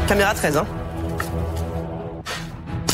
Caméra 13, hein.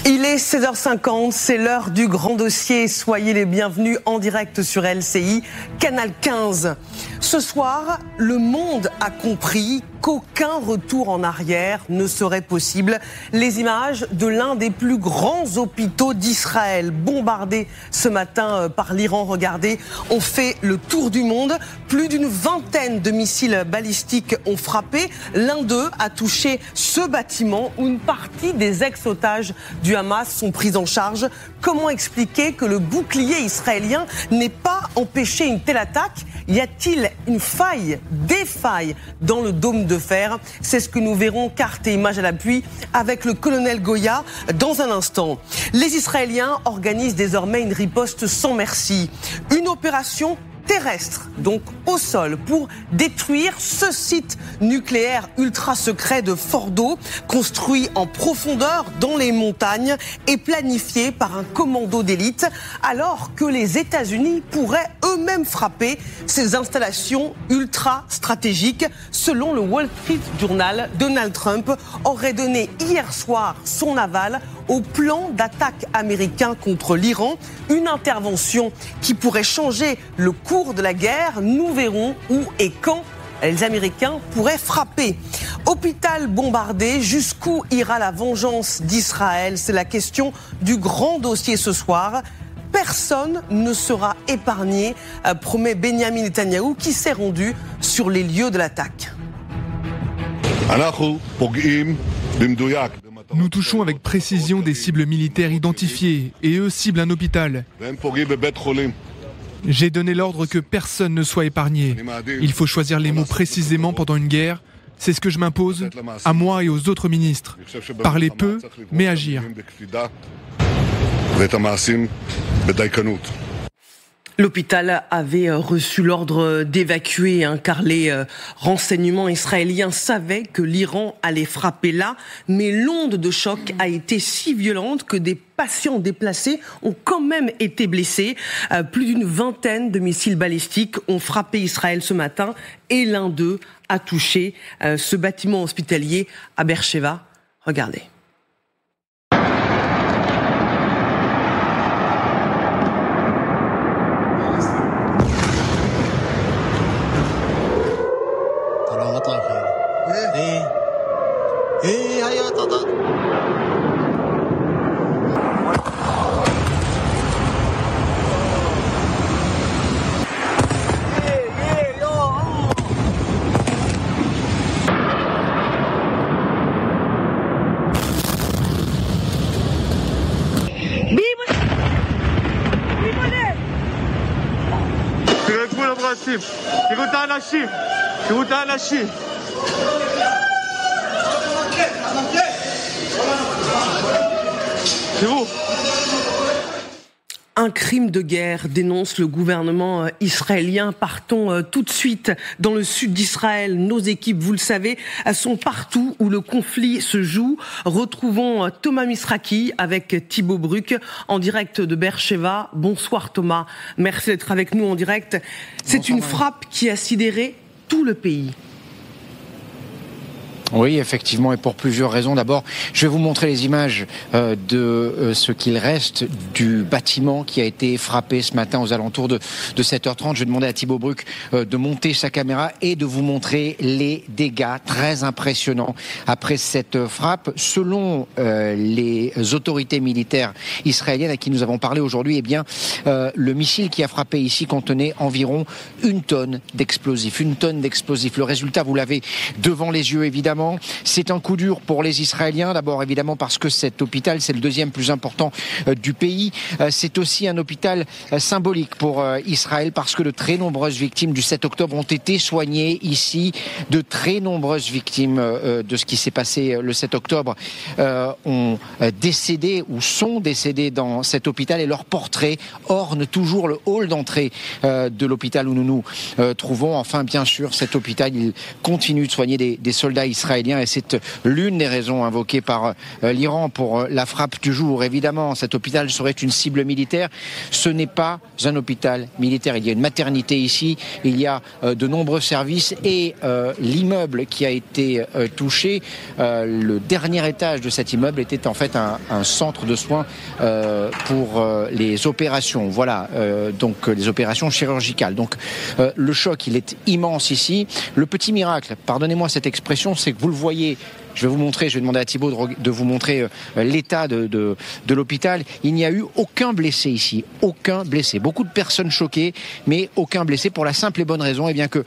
Il est 16h50, c'est l'heure du grand dossier. Soyez les bienvenus en direct sur LCI, Canal 15. Ce soir, le monde a compris qu'aucun retour en arrière ne serait possible. Les images de l'un des plus grands hôpitaux d'Israël, bombardé ce matin par l'Iran, regardez, ont fait le tour du monde. Plus d'une vingtaine de missiles balistiques ont frappé. L'un d'eux a touché ce bâtiment où une partie des ex-otages du Hamas sont pris en charge. Comment expliquer que le bouclier israélien n'ait pas empêché une telle attaque ? Y a-t-il une faille, des failles dans le dôme de fer ? C'est ce que nous verrons, carte et images à l'appui, avec le colonel Goya dans un instant. Les Israéliens organisent désormais une riposte sans merci. Une opération terrestre, donc au sol, pour détruire ce site nucléaire ultra secret de Fordo, construit en profondeur dans les montagnes et planifié par un commando d'élite, alors que les États-Unis pourraient eux-mêmes frapper ces installations ultra stratégiques. Selon le Wall Street Journal, Donald Trump aurait donné hier soir son aval au plan d'attaque américain contre l'Iran, une intervention qui pourrait changer le cours de la guerre. Nous verrons où et quand les Américains pourraient frapper. Hôpital bombardé, jusqu'où ira la vengeance d'Israël ? C'est la question du grand dossier ce soir. Personne ne sera épargné, promet Benyamin Netanyahou, qui s'est rendu sur les lieux de l'attaque. Nous touchons avec précision des cibles militaires identifiées, et eux ciblent un hôpital. J'ai donné l'ordre que personne ne soit épargné. Il faut choisir les mots précisément pendant une guerre. C'est ce que je m'impose, à moi et aux autres ministres. Parler peu, mais agir. L'hôpital avait reçu l'ordre d'évacuer, car les renseignements israéliens savaient que l'Iran allait frapper là, mais l'onde de choc a été si violente que des patients déplacés ont quand même été blessés. Plus d'une vingtaine de missiles balistiques ont frappé Israël ce matin et l'un d'eux a touché ce bâtiment hospitalier à Beersheva. Regardez. Un crime de guerre, dénonce le gouvernement israélien. Partons tout de suite dans le sud d'Israël. Nos équipes, vous le savez, sont partout où le conflit se joue. Retrouvons Thomas Misraki avec Thibaut Bruck en direct de Beersheva. Bonsoir Thomas, merci d'être avec nous en direct. C'est une frappe qui a sidéré tout le pays. Oui, effectivement, et pour plusieurs raisons. D'abord, je vais vous montrer les images de ce qu'il reste du bâtiment qui a été frappé ce matin aux alentours de 7h30. Je vais demander à Thibaut Bruck de monter sa caméra et de vous montrer les dégâts très impressionnants après cette frappe. Selon les autorités militaires israéliennes à qui nous avons parlé aujourd'hui, eh bien, le missile qui a frappé ici contenait environ 1 tonne d'explosifs. 1 tonne d'explosifs. Le résultat, vous l'avez devant les yeux, évidemment. C'est un coup dur pour les Israéliens, d'abord évidemment parce que cet hôpital, c'est le deuxième plus important du pays. C'est aussi un hôpital symbolique pour Israël parce que de très nombreuses victimes du 7 octobre ont été soignées ici. De très nombreuses victimes de ce qui s'est passé le 7 octobre ont décédé ou sont décédées dans cet hôpital et leurs portraits ornent toujours le hall d'entrée de l'hôpital où nous nous trouvons. Enfin, bien sûr, cet hôpital, il continue de soigner des soldats israéliens israélien et c'est l'une des raisons invoquées par l'Iran pour la frappe du jour. Évidemment, cet hôpital serait une cible militaire. Ce n'est pas un hôpital militaire. Il y a une maternité ici, il y a de nombreux services et l'immeuble qui a été touché, le dernier étage de cet immeuble était en fait un centre de soins pour les opérations. Voilà, donc les opérations chirurgicales. Donc le choc, il est immense ici. Le petit miracle, pardonnez-moi cette expression, c'est que vous le voyez. Je vais demander à Thibaut de vous montrer l'état de l'hôpital. Il n'y a eu aucun blessé ici, aucun blessé. Beaucoup de personnes choquées, mais aucun blessé pour la simple et bonne raison que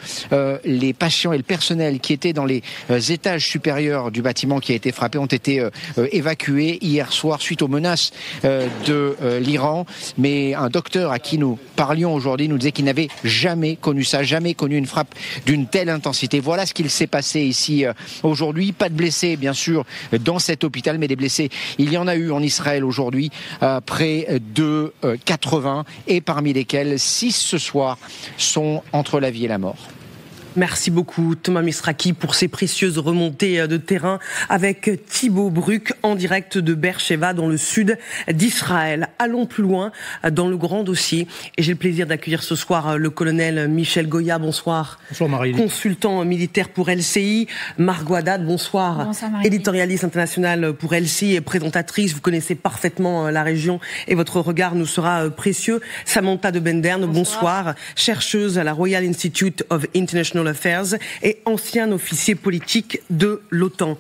les patients et le personnel qui étaient dans les étages supérieurs du bâtiment qui a été frappé ont été évacués hier soir suite aux menaces de l'Iran. Mais un docteur à qui nous parlions aujourd'hui nous disait qu'il n'avait jamais connu ça, jamais connu une frappe d'une telle intensité. Voilà ce qu'il s'est passé ici aujourd'hui. Pas de blessés bien sûr dans cet hôpital, mais des blessés il y en a eu en Israël aujourd'hui près de 80 et parmi lesquels 6 ce soir sont entre la vie et la mort. Merci beaucoup Thomas Misraki pour ces précieuses remontées de terrain avec Thibaut Bruck en direct de Beersheva dans le sud d'Israël. Allons plus loin dans le grand dossier et j'ai le plaisir d'accueillir ce soir le colonel Michel Goya. Bonsoir. Bonsoir Marie. Consultant militaire pour LCI. Margot Haddad, bonsoir. Bonsoir Marie. Éditorialiste internationale pour LCI et présentatrice. Vous connaissez parfaitement la région et votre regard nous sera précieux. Samantha de Benderne, bonsoir. Chercheuse à la Royal Institute of International Affairs et ancien officier politique de l'OTAN.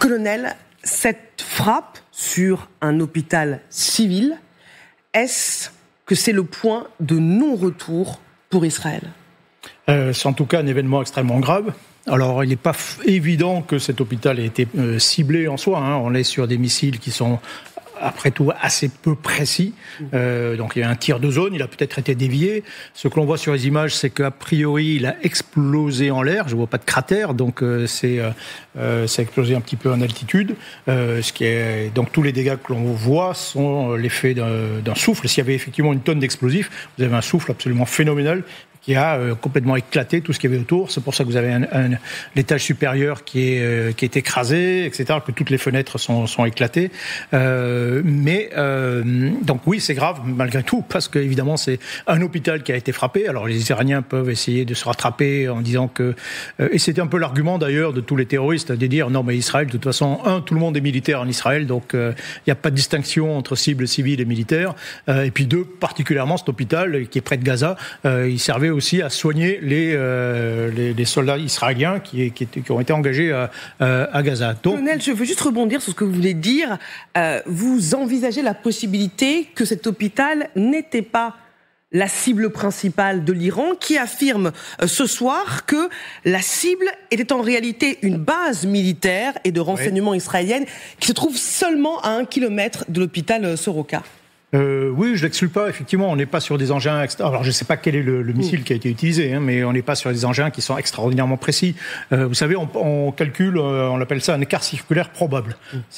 Colonel, cette frappe sur un hôpital civil, est-ce que c'est le point de non-retour pour Israël ? C'est en tout cas un événement extrêmement grave. Alors, il n'est pas évident que cet hôpital ait été ciblé en soi. On est sur des missiles qui sont après tout assez peu précis. Donc il y a un tir de zone, il a peut-être été dévié. Ce que l'on voit sur les images, c'est qu'a priori, il a explosé en l'air. Je ne vois pas de cratère, donc c'est explosé un petit peu en altitude. Donc tous les dégâts que l'on voit sont l'effet d'un souffle. S'il y avait effectivement une tonne d'explosifs, vous avez un souffle absolument phénoménal qui a complètement éclaté tout ce qu'il y avait autour. C'est pour ça que vous avez l'étage supérieur qui est écrasé, etc., que toutes les fenêtres sont éclatées. Donc oui, c'est grave malgré tout, parce que évidemment c'est un hôpital qui a été frappé. Alors les Iraniens peuvent essayer de se rattraper en disant que... et c'était un peu l'argument d'ailleurs de tous les terroristes, de dire non mais Israël, de toute façon, tout le monde est militaire en Israël, donc il n'y a pas de distinction entre cibles civiles et militaires. Et puis particulièrement cet hôpital qui est près de Gaza, il servait aussi à soigner les soldats israéliens qui ont été engagés à Gaza. Donc, Colonel, je veux juste rebondir sur ce que vous voulez dire. Vous envisagez la possibilité que cet hôpital n'était pas la cible principale de l'Iran, qui affirme ce soir que la cible était en réalité une base militaire et de renseignement israélienne qui se trouve seulement à 1 kilomètre de l'hôpital Soroka. Oui, je l'exclus pas. Effectivement, on n'est pas sur des engins. Alors, je ne sais pas quel est le missile qui a été utilisé, mais on n'est pas sur des engins qui sont extraordinairement précis. Vous savez, on calcule, on appelle ça un écart circulaire probable.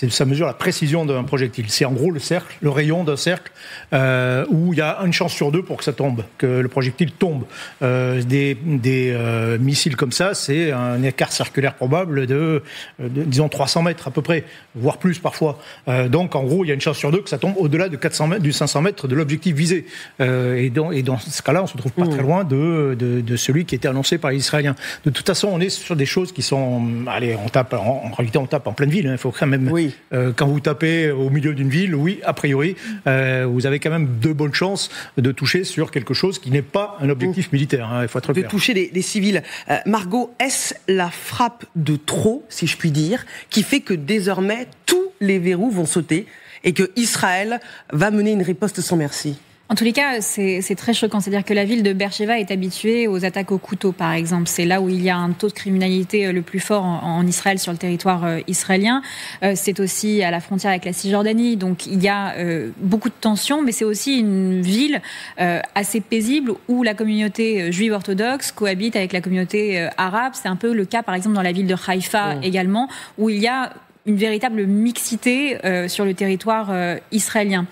Ça mesure la précision d'un projectile. C'est en gros le rayon d'un cercle où il y a une chance sur 2 pour que ça tombe, que le projectile tombe. Des missiles comme ça, c'est un écart circulaire probable de disons 300 mètres à peu près, voire plus parfois. Donc, en gros, il y a une chance sur 2 que ça tombe au-delà de 400 mètres, du 500 mètres de l'objectif visé. Et dans ce cas-là, on se trouve pas très loin de celui qui était annoncé par les Israéliens. De toute façon, on est sur des choses qui sont... Allez, en réalité, on tape en pleine ville. Il faut quand même... Oui. Quand vous tapez au milieu d'une ville, oui, a priori, vous avez quand même de bonnes chances de toucher sur quelque chose qui n'est pas un objectif militaire. Il faut être clair. De toucher les civils. Margot, est-ce la frappe de trop, si je puis dire, qui fait que désormais, tous les verrous vont sauter et que Israël va mener une riposte sans merci? En tous les cas, c'est très choquant. C'est-à-dire que la ville de Beersheva est habituée aux attaques au couteau, par exemple. C'est là où il y a un taux de criminalité le plus fort en Israël, sur le territoire israélien. C'est aussi à la frontière avec la Cisjordanie. Donc, il y a beaucoup de tensions, mais c'est aussi une ville assez paisible où la communauté juive orthodoxe cohabite avec la communauté arabe. C'est un peu le cas, par exemple, dans la ville de Haïfa également, où il y a une véritable mixité sur le territoire israélien.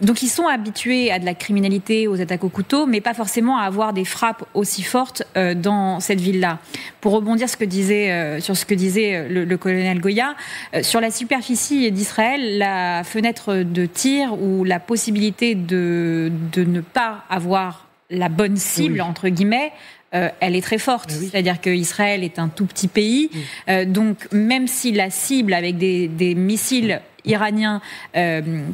Donc ils sont habitués à de la criminalité, aux attaques au couteau, mais pas forcément à avoir des frappes aussi fortes dans cette ville-là. Pour rebondir sur ce que disait le colonel Goya, sur la superficie d'Israël, la fenêtre de tir ou la possibilité de ne pas avoir la bonne cible, entre guillemets, elle est très forte. C'est-à-dire qu'Israël est un tout petit pays. Donc, même si la cible avec des missiles iraniens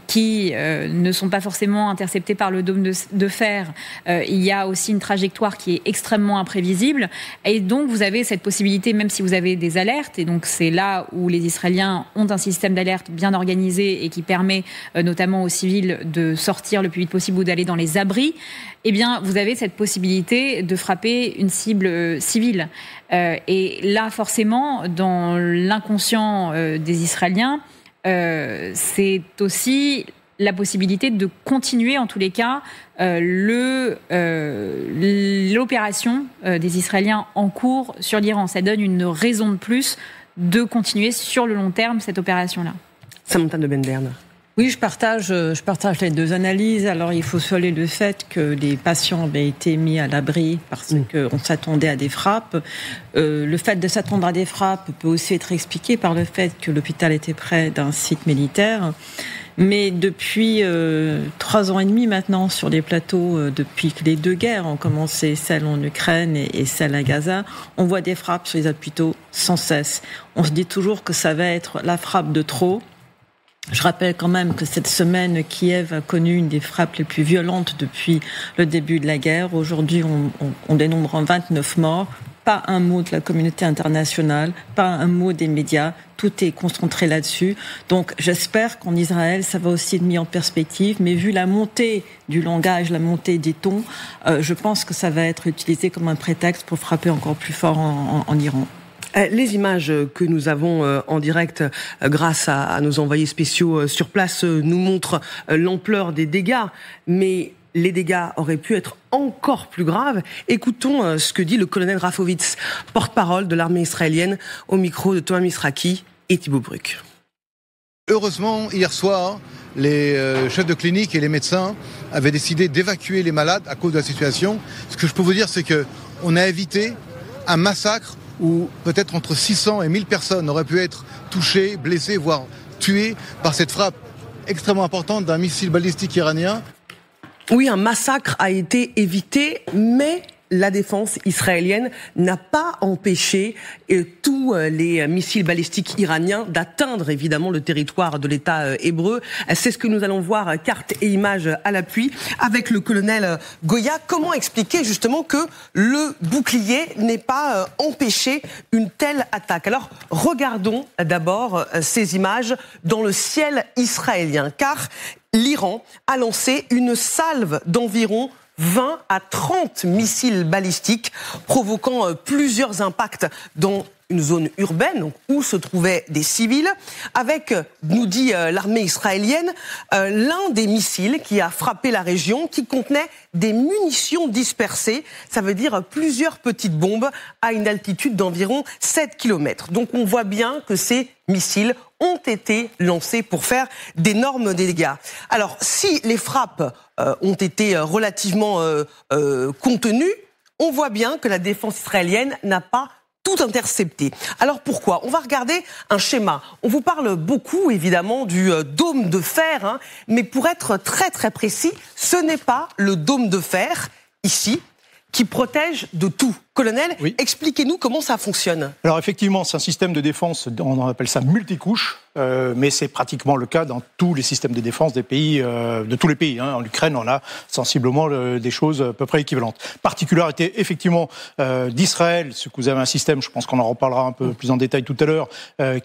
qui ne sont pas forcément interceptés par le dôme de fer, il y a aussi une trajectoire qui est extrêmement imprévisible. Et donc, vous avez cette possibilité, même si vous avez des alertes, et donc c'est là où les Israéliens ont un système d'alerte bien organisé et qui permet notamment aux civils de sortir le plus vite possible ou d'aller dans les abris, eh bien, vous avez cette possibilité de frapper une cible civile. Et là, forcément, dans l'inconscient des Israéliens, c'est aussi la possibilité de continuer, en tous les cas, l'opération des Israéliens en cours sur l'Iran. Ça donne une raison de plus de continuer sur le long terme cette opération-là. Samantha de Ben-Berne. Oui, je partage les deux analyses. Alors, il faut souligner le fait que les patients avaient été mis à l'abri parce qu'on s'attendait à des frappes. Le fait de s'attendre à des frappes peut aussi être expliqué par le fait que l'hôpital était près d'un site militaire. Mais depuis 3 ans et demi maintenant, sur les plateaux, depuis que les 2 guerres ont commencé, celle en Ukraine et celle à Gaza, on voit des frappes sur les hôpitaux sans cesse. On se dit toujours que ça va être la frappe de trop. Je rappelle quand même que cette semaine, Kiev a connu une des frappes les plus violentes depuis le début de la guerre. Aujourd'hui, on dénombre 29 morts. Pas un mot de la communauté internationale, pas un mot des médias. Tout est concentré là-dessus. Donc, j'espère qu'en Israël, ça va aussi être mis en perspective. Mais vu la montée du langage, la montée des tons, je pense que ça va être utilisé comme un prétexte pour frapper encore plus fort en Iran. Les images que nous avons en direct grâce à nos envoyés spéciaux sur place nous montrent l'ampleur des dégâts, mais les dégâts auraient pu être encore plus graves. Écoutons ce que dit le colonel Rafovitz, porte-parole de l'armée israélienne, au micro de Thomas Misraki et Thibaut Bruck. Heureusement, hier soir, les chefs de clinique et les médecins avaient décidé d'évacuer les malades à cause de la situation. Ce que je peux vous dire, c'est qu'on a évité un massacre où peut-être entre 600 et 1000 personnes auraient pu être touchées, blessées, voire tuées par cette frappe extrêmement importante d'un missile balistique iranien. Oui, un massacre a été évité, mais la défense israélienne n'a pas empêché tous les missiles balistiques iraniens d'atteindre évidemment le territoire de l'État hébreu. C'est ce que nous allons voir, carte et images à l'appui, avec le colonel Goya. Comment expliquer justement que le bouclier n'ait pas empêché une telle attaque? Alors, regardons d'abord ces images dans le ciel israélien, car l'Iran a lancé une salve d'environ 20 à 30 missiles balistiques, provoquant plusieurs impacts dans une zone urbaine, donc où se trouvaient des civils, avec, nous dit l'armée israélienne, l'un des missiles qui a frappé la région, qui contenait des munitions dispersées, ça veut dire plusieurs petites bombes à une altitude d'environ 7 km. Donc on voit bien que ces missiles ont été lancés pour faire d'énormes dégâts. Alors, si les frappes ont été relativement contenues, on voit bien que la défense israélienne n'a pas tout intercepté. Alors pourquoi? On va regarder un schéma. On vous parle beaucoup, évidemment, du dôme de fer, mais pour être très très précis, ce n'est pas le dôme de fer, ici, qui protège de tout. Colonel, oui. Expliquez-nous comment ça fonctionne. Alors effectivement, c'est un système de défense, on appelle ça multicouche, mais c'est pratiquement le cas dans tous les systèmes de défense des pays, de tous les pays. En Ukraine, on a sensiblement des choses à peu près équivalentes. Particularité effectivement d'Israël, ce que vous avez un système, je pense qu'on en reparlera un peu plus en détail tout à l'heure,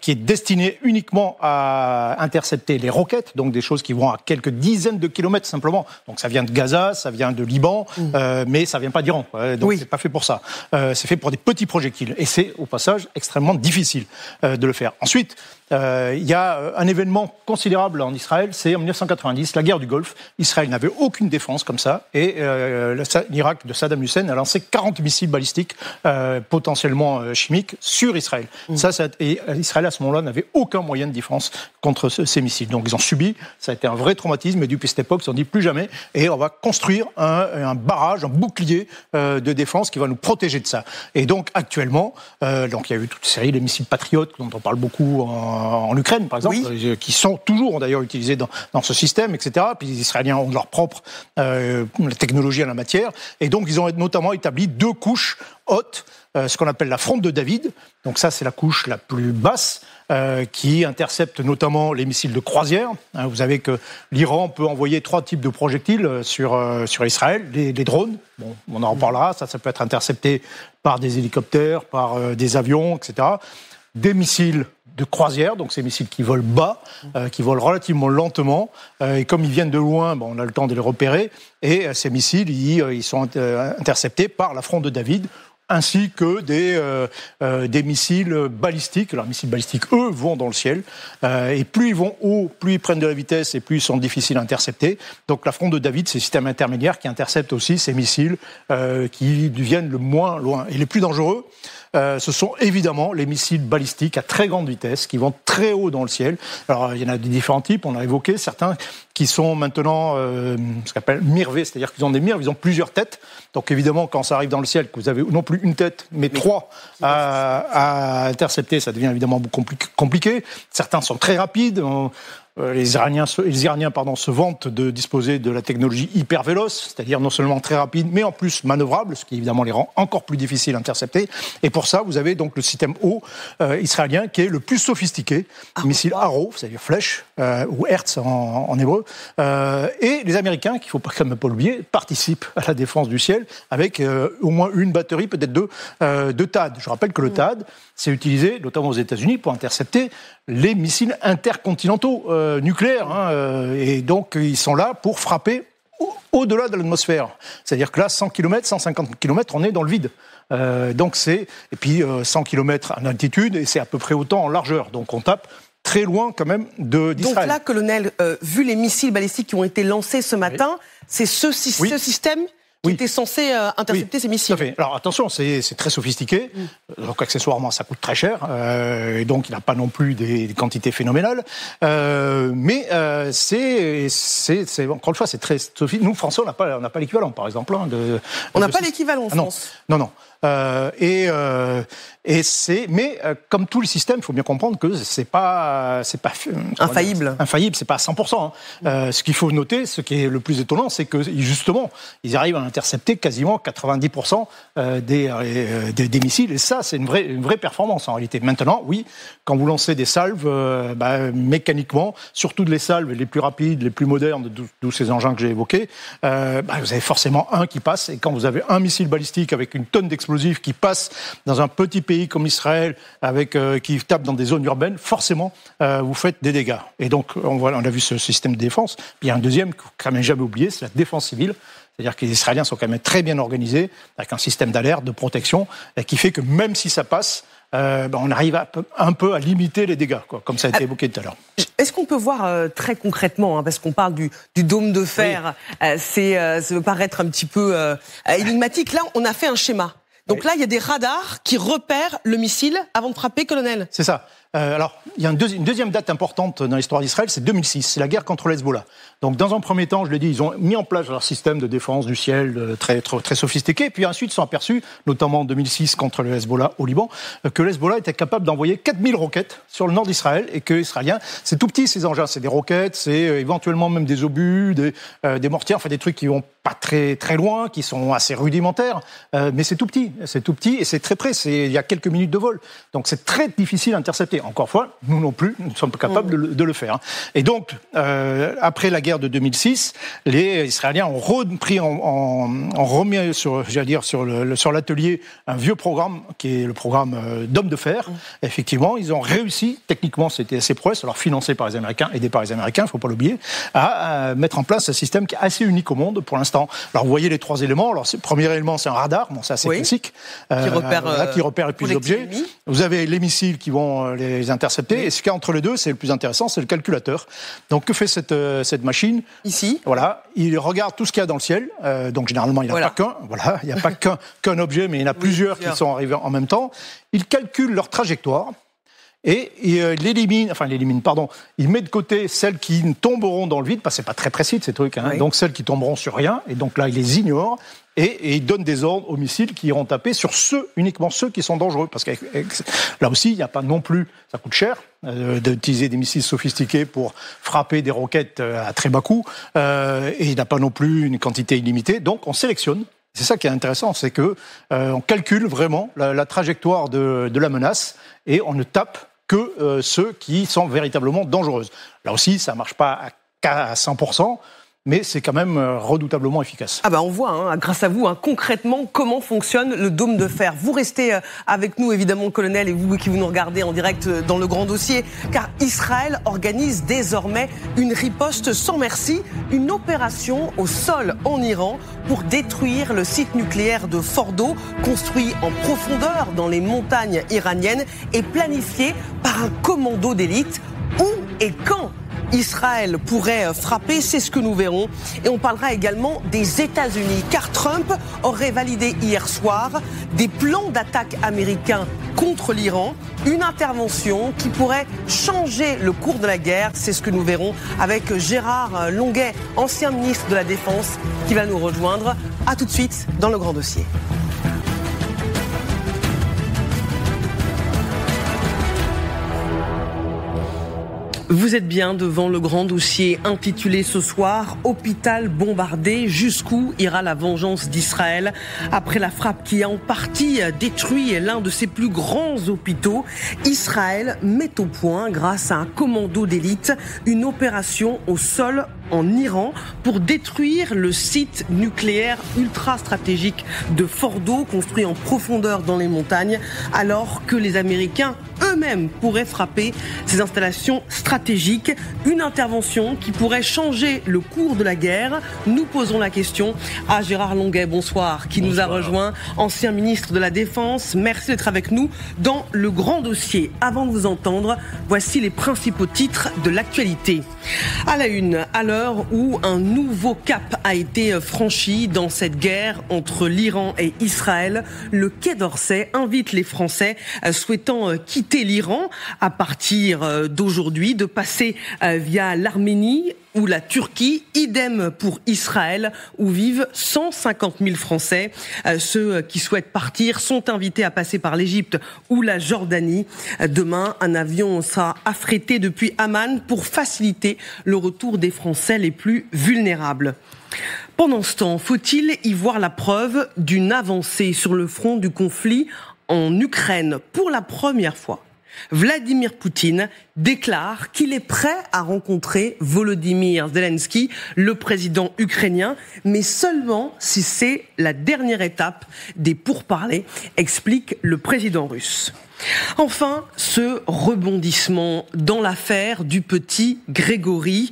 qui est destiné uniquement à intercepter les roquettes, donc des choses qui vont à quelques dizaines de kilomètres simplement. Donc ça vient de Gaza, ça vient de Liban, mais ça vient pas d'Iran, donc c'est pas fait pour ça. c'est fait pour des petits projectiles. Et c'est, au passage, extrêmement difficile de le faire. Ensuite, il y a un événement considérable en Israël, c'est en 1990, la guerre du Golfe. Israël n'avait aucune défense comme ça, et l'Irak de Saddam Hussein a lancé 40 missiles balistiques potentiellement chimiques sur Israël. Et Israël, à ce moment-là, n'avait aucun moyen de défense contre ces missiles. Donc ils ont subi, ça a été un vrai traumatisme, et depuis cette époque, ils se sont dit plus jamais, et on va construire un barrage, un bouclier de défense qui va nous protéger de ça. Et donc actuellement, donc il y a eu toute une série de missiles patriotes dont on parle beaucoup en Ukraine, par exemple, qui sont toujours d'ailleurs utilisés dans ce système, etc. Puis les Israéliens ont leur propre technologie en la matière, et donc ils ont notamment établi 2 couches hautes, ce qu'on appelle la fronde de David. Donc ça, c'est la couche la plus basse, qui intercepte notamment les missiles de croisière. Vous savez que l'Iran peut envoyer 3 types de projectiles sur Israël, les drones, bon, on en reparlera, ça peut être intercepté par des hélicoptères, par des avions, etc. Des missiles de croisière, donc ces missiles qui volent bas, qui volent relativement lentement, et comme ils viennent de loin, on a le temps de les repérer, et ces missiles, ils sont interceptés par la fronde de David, ainsi que des missiles balistiques. Alors, les missiles balistiques, eux, vont dans le ciel, et plus ils vont haut, plus ils prennent de la vitesse, et plus ils sont difficiles à intercepter. Donc la fronde de David, c'est le système intermédiaire qui intercepte aussi ces missiles qui viennent le moins loin. Et les plus dangereux, ce sont évidemment les missiles balistiques à très grande vitesse, qui vont très haut dans le ciel. Alors, il y en a des différents types, on a évoqué certains qui sont maintenant ce qu'on appelle mirvés, c'est-à-dire qu'ils ont des mirves, ils ont plusieurs têtes. Donc évidemment, quand ça arrive dans le ciel, que vous avez non plus une tête, mais 3 à intercepter, ça devient évidemment beaucoup compliqué. Certains sont très rapides. Les Iraniens se vantent de disposer de la technologie hyper véloce, c'est-à-dire non seulement très rapide, mais en plus manœuvrable, ce qui évidemment les rend encore plus difficiles à intercepter. Et pour ça, vous avez donc le système O israélien qui est le plus sophistiqué, missile Arrow, c'est-à-dire flèche, ou Hertz en hébreu. Et les Américains, qu'il ne faut quand même pas l'oublier, participent à la défense du ciel avec au moins une batterie, peut-être 2, de THAAD. Je rappelle que le THAAD, c'est utilisé notamment aux États-Unis pour intercepter les missiles intercontinentaux nucléaires. Et donc, ils sont là pour frapper au-delà de l'atmosphère. C'est-à-dire que là, 100 km, 150 km, on est dans le vide. Et puis 100 km en altitude, et c'est à peu près autant en largeur. Donc, on tape très loin quand même d'Israël. Donc là, colonel, vu les missiles balistiques qui ont été lancés ce matin, c'est ce système qui était censé intercepter ces missiles. Tout à fait. Alors attention, c'est très sophistiqué, donc accessoirement ça coûte très cher, et donc il n'a pas non plus des quantités phénoménales, mais c'est encore une fois, c'est très sophistiqué. Nous, Français, on n'a pas l'équivalent, par exemple. On n'a pas l'équivalent en France. Non. Mais comme tout le système, il faut bien comprendre que c'est pas infaillible. Infaillible, c'est pas à 100%. Ce qu'il faut noter, ce qui est le plus étonnant, c'est que justement, ils arrivent à intercepter quasiment 90% des missiles, et ça, c'est une vraie performance en réalité. Maintenant, oui, quand vous lancez des salves, mécaniquement, surtout les salves les plus rapides, les plus modernes, d'où ces engins que j'ai évoqués, vous avez forcément un qui passe, et quand vous avez un missile balistique avec une tonne d'explosifs qui passe dans un petit pays comme Israël, qui tape dans des zones urbaines, forcément, vous faites des dégâts. Et donc, on a vu ce système de défense. Puis il y a un deuxième qu'il ne faut quand même jamais oublier, c'est la défense civile. C'est-à-dire que les Israéliens sont quand même très bien organisés, avec un système d'alerte, de protection, qui fait que même si ça passe, on arrive un peu à limiter les dégâts, comme ça a été évoqué tout à l'heure. Est-ce qu'on peut voir très concrètement, parce qu'on parle du dôme de fer, ça peut paraître un petit peu énigmatique. Là, on a fait un schéma. Donc là, il y a des radars qui repèrent le missile avant de frapper, colonel. C'est ça. Alors, il y a une deuxième date importante dans l'histoire d'Israël, c'est 2006, c'est la guerre contre le Hezbollah. Donc, dans un premier temps, je l'ai dit, ils ont mis en place leur système de défense du ciel très, très, très sophistiqué, puis ensuite ils sont aperçus, notamment en 2006 contre le Hezbollah au Liban, que le Hezbollah était capable d'envoyer 4000 roquettes sur le nord d'Israël, et que les Israéliens, c'est tout petit ces engins, c'est des roquettes, c'est éventuellement même des obus, des mortiers, enfin des trucs qui vont pas très, très loin, qui sont assez rudimentaires, mais c'est tout petit, et c'est très près, il y a quelques minutes de vol. Donc c'est très difficile à intercepter. encore une fois, nous non plus, nous ne sommes pas capables de le faire. Et donc, après la guerre de 2006, les Israéliens ont remis sur l'atelier un vieux programme qui est le programme d'hommes de fer. Effectivement, ils ont réussi, techniquement c'était assez prouesse, alors financé par les Américains, aidé par les Américains, il ne faut pas l'oublier, à mettre en place un système qui est assez unique au monde pour l'instant. Alors vous voyez les 3 éléments. Alors le premier élément, c'est un radar, bon, c'est assez classique, qui repère les plus d'objets. Vous avez les missiles qui vont les intercepter, et ce qu'il y a entre les deux, c'est le plus intéressant, c'est le calculateur. Donc que fait cette machine ? Ici. Voilà, il regarde tout ce qu'il y a dans le ciel, donc généralement il n'y a pas qu'un, voilà, il n'y a pas qu'un objet, mais il y en a plusieurs qui sont arrivés en même temps. Il calcule leur trajectoire, et il met de côté celles qui tomberont dans le vide, parce que c'est pas très précis ces trucs, donc celles qui tomberont sur rien, et donc là il les ignore, et il donne des ordres aux missiles qui iront taper sur uniquement ceux qui sont dangereux, parce que là aussi il n'y a pas non plus, ça coûte cher d'utiliser des missiles sophistiqués pour frapper des roquettes à très bas coût, et il n'y a pas non plus une quantité illimitée, donc on sélectionne. C'est ça qui est intéressant, c'est que on calcule vraiment la trajectoire de la menace, et on ne tape que ceux qui sont véritablement dangereuses. Là aussi, ça ne marche pas à 100%, mais c'est quand même redoutablement efficace. On voit, grâce à vous, concrètement, comment fonctionne le dôme de fer. Vous restez avec nous, évidemment, colonel, et vous qui nous regardez en direct dans le grand dossier, car Israël organise désormais une riposte sans merci, une opération au sol en Iran pour détruire le site nucléaire de Fordo, construit en profondeur dans les montagnes iraniennes et planifié par un commando d'élite. Où et quand Israël pourrait frapper, c'est ce que nous verrons. Et on parlera également des États-Unis, car Trump aurait validé hier soir des plans d'attaque américains contre l'Iran, une intervention qui pourrait changer le cours de la guerre. C'est ce que nous verrons avec Gérard Longuet, ancien ministre de la Défense, qui va nous rejoindre. À tout de suite dans le grand dossier. Vous êtes bien devant le grand dossier intitulé ce soir « Hôpital bombardé, jusqu'où ira la vengeance d'Israël ?» Après la frappe qui a en partie détruit l'un de ses plus grands hôpitaux, Israël met au point, grâce à un commando d'élite, une opération au sol en Iran pour détruire le site nucléaire ultra stratégique de Fordo, construit en profondeur dans les montagnes, alors que les Américains eux-mêmes pourraient frapper ces installations stratégiques. Une intervention qui pourrait changer le cours de la guerre. Nous posons la question à Gérard Longuet, bonsoir, qui nous a rejoint, ancien ministre de la Défense. Merci d'être avec nous dans le grand dossier. Avant de vous entendre, voici les principaux titres de l'actualité. À la une, à l'heure où un nouveau cap a été franchi dans cette guerre entre l'Iran et Israël, le Quai d'Orsay invite les Français souhaitant quitter l'Iran à partir d'aujourd'hui de passer via l'Arménie ou la Turquie, idem pour Israël, où vivent 150 000 Français. Ceux qui souhaitent partir sont invités à passer par l'Égypte ou la Jordanie. Demain, un avion sera affrété depuis Amman pour faciliter le retour des Français les plus vulnérables. Pendant ce temps, faut-il y voir la preuve d'une avancée sur le front du conflit en Ukraine pour la première fois? Vladimir Poutine déclare qu'il est prêt à rencontrer Volodymyr Zelensky, le président ukrainien, mais seulement si c'est la dernière étape des pourparlers, explique le président russe. Enfin, ce rebondissement dans l'affaire du petit Grégory.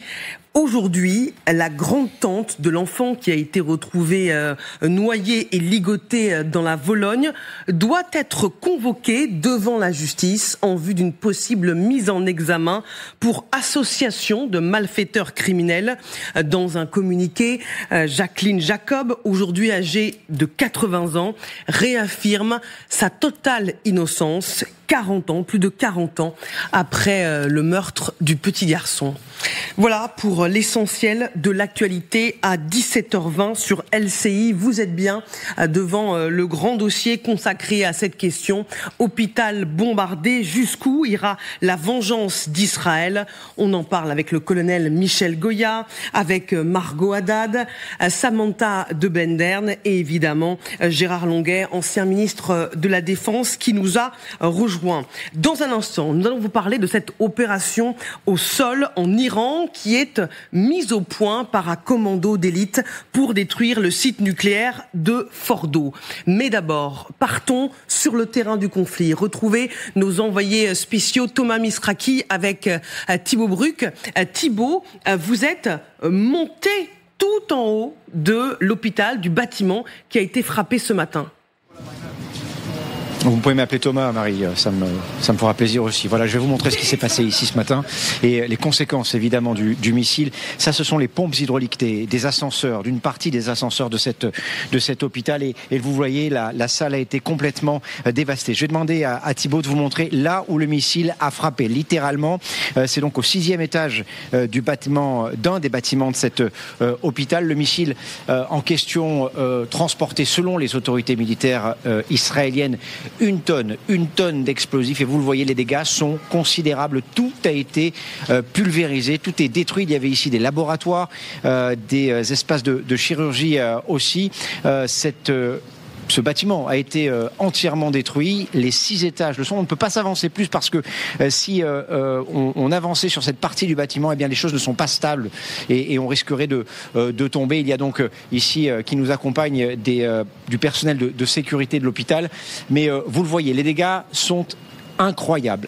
Aujourd'hui, la grande-tante de l'enfant qui a été retrouvé noyé et ligoté dans la Vologne doit être convoquée devant la justice en vue d'une possible mise en examen pour association de malfaiteurs criminels. Dans un communiqué, Jacqueline Jacob, aujourd'hui âgée de 80 ans, réaffirme sa totale innocence. 40 ans, plus de 40 ans après le meurtre du petit garçon. Voilà pour pour l'essentiel de l'actualité à 17h20 sur LCI. Vous êtes bien devant le grand dossier consacré à cette question. Hôpital bombardé, jusqu'où ira la vengeance d'Israël? On en parle avec le colonel Michel Goya, avec Margot Haddad, Samantha de Bendern et évidemment Gérard Longuet, ancien ministre de la Défense, qui nous a rejoint. Dans un instant, nous allons vous parler de cette opération au sol en Iran qui est mise au point par un commando d'élite pour détruire le site nucléaire de Fordo. Mais d'abord, partons sur le terrain du conflit. Retrouvez nos envoyés spéciaux Thomas Misraki avec Thibaut Bruck. Thibaut, vous êtes monté tout en haut de l'hôpital, du bâtiment qui a été frappé ce matin. Vous pouvez m'appeler Thomas, Marie, ça me fera plaisir aussi. Voilà, je vais vous montrer ce qui s'est passé ici ce matin et les conséquences évidemment du missile. Ça, ce sont les pompes hydrauliques des ascenseurs, d'une partie des ascenseurs de cet hôpital et vous voyez, la salle a été complètement dévastée. Je vais demander à Thibaut de vous montrer là où le missile a frappé, littéralement. C'est donc au 6e étage du bâtiment, d'un des bâtiments de cet hôpital. Le missile en question transporté, selon les autorités militaires israéliennes, une tonne d'explosifs et vous le voyez, les dégâts sont considérables. Tout a été pulvérisé, tout est détruit. Il y avait ici des laboratoires, des espaces de chirurgie aussi. Ce bâtiment a été entièrement détruit. Les 6 étages le sont. On ne peut pas s'avancer plus parce que si on avançait sur cette partie du bâtiment, eh bien les choses ne sont pas stables et on risquerait de tomber. Il y a donc ici qui nous accompagne du personnel de sécurité de l'hôpital. Mais vous le voyez, les dégâts sont incroyable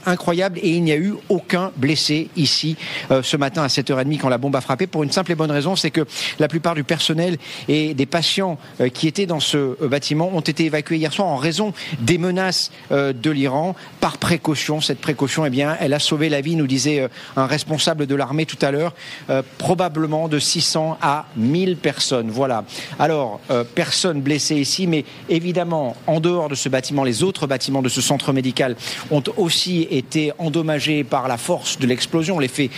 et il n'y a eu aucun blessé ici ce matin à 7h30 quand la bombe a frappé, pour une simple et bonne raison, c'est que la plupart du personnel et des patients qui étaient dans ce bâtiment ont été évacués hier soir en raison des menaces de l'Iran. Par précaution, cette précaution, eh bien, elle a sauvé la vie, nous disait un responsable de l'armée tout à l'heure, probablement de 600 à 1000 personnes. Voilà. Alors, personne blessé ici, mais évidemment, en dehors de ce bâtiment, les autres bâtiments de ce centre médical ont aussi été endommagés par la force de l'explosion, l'effet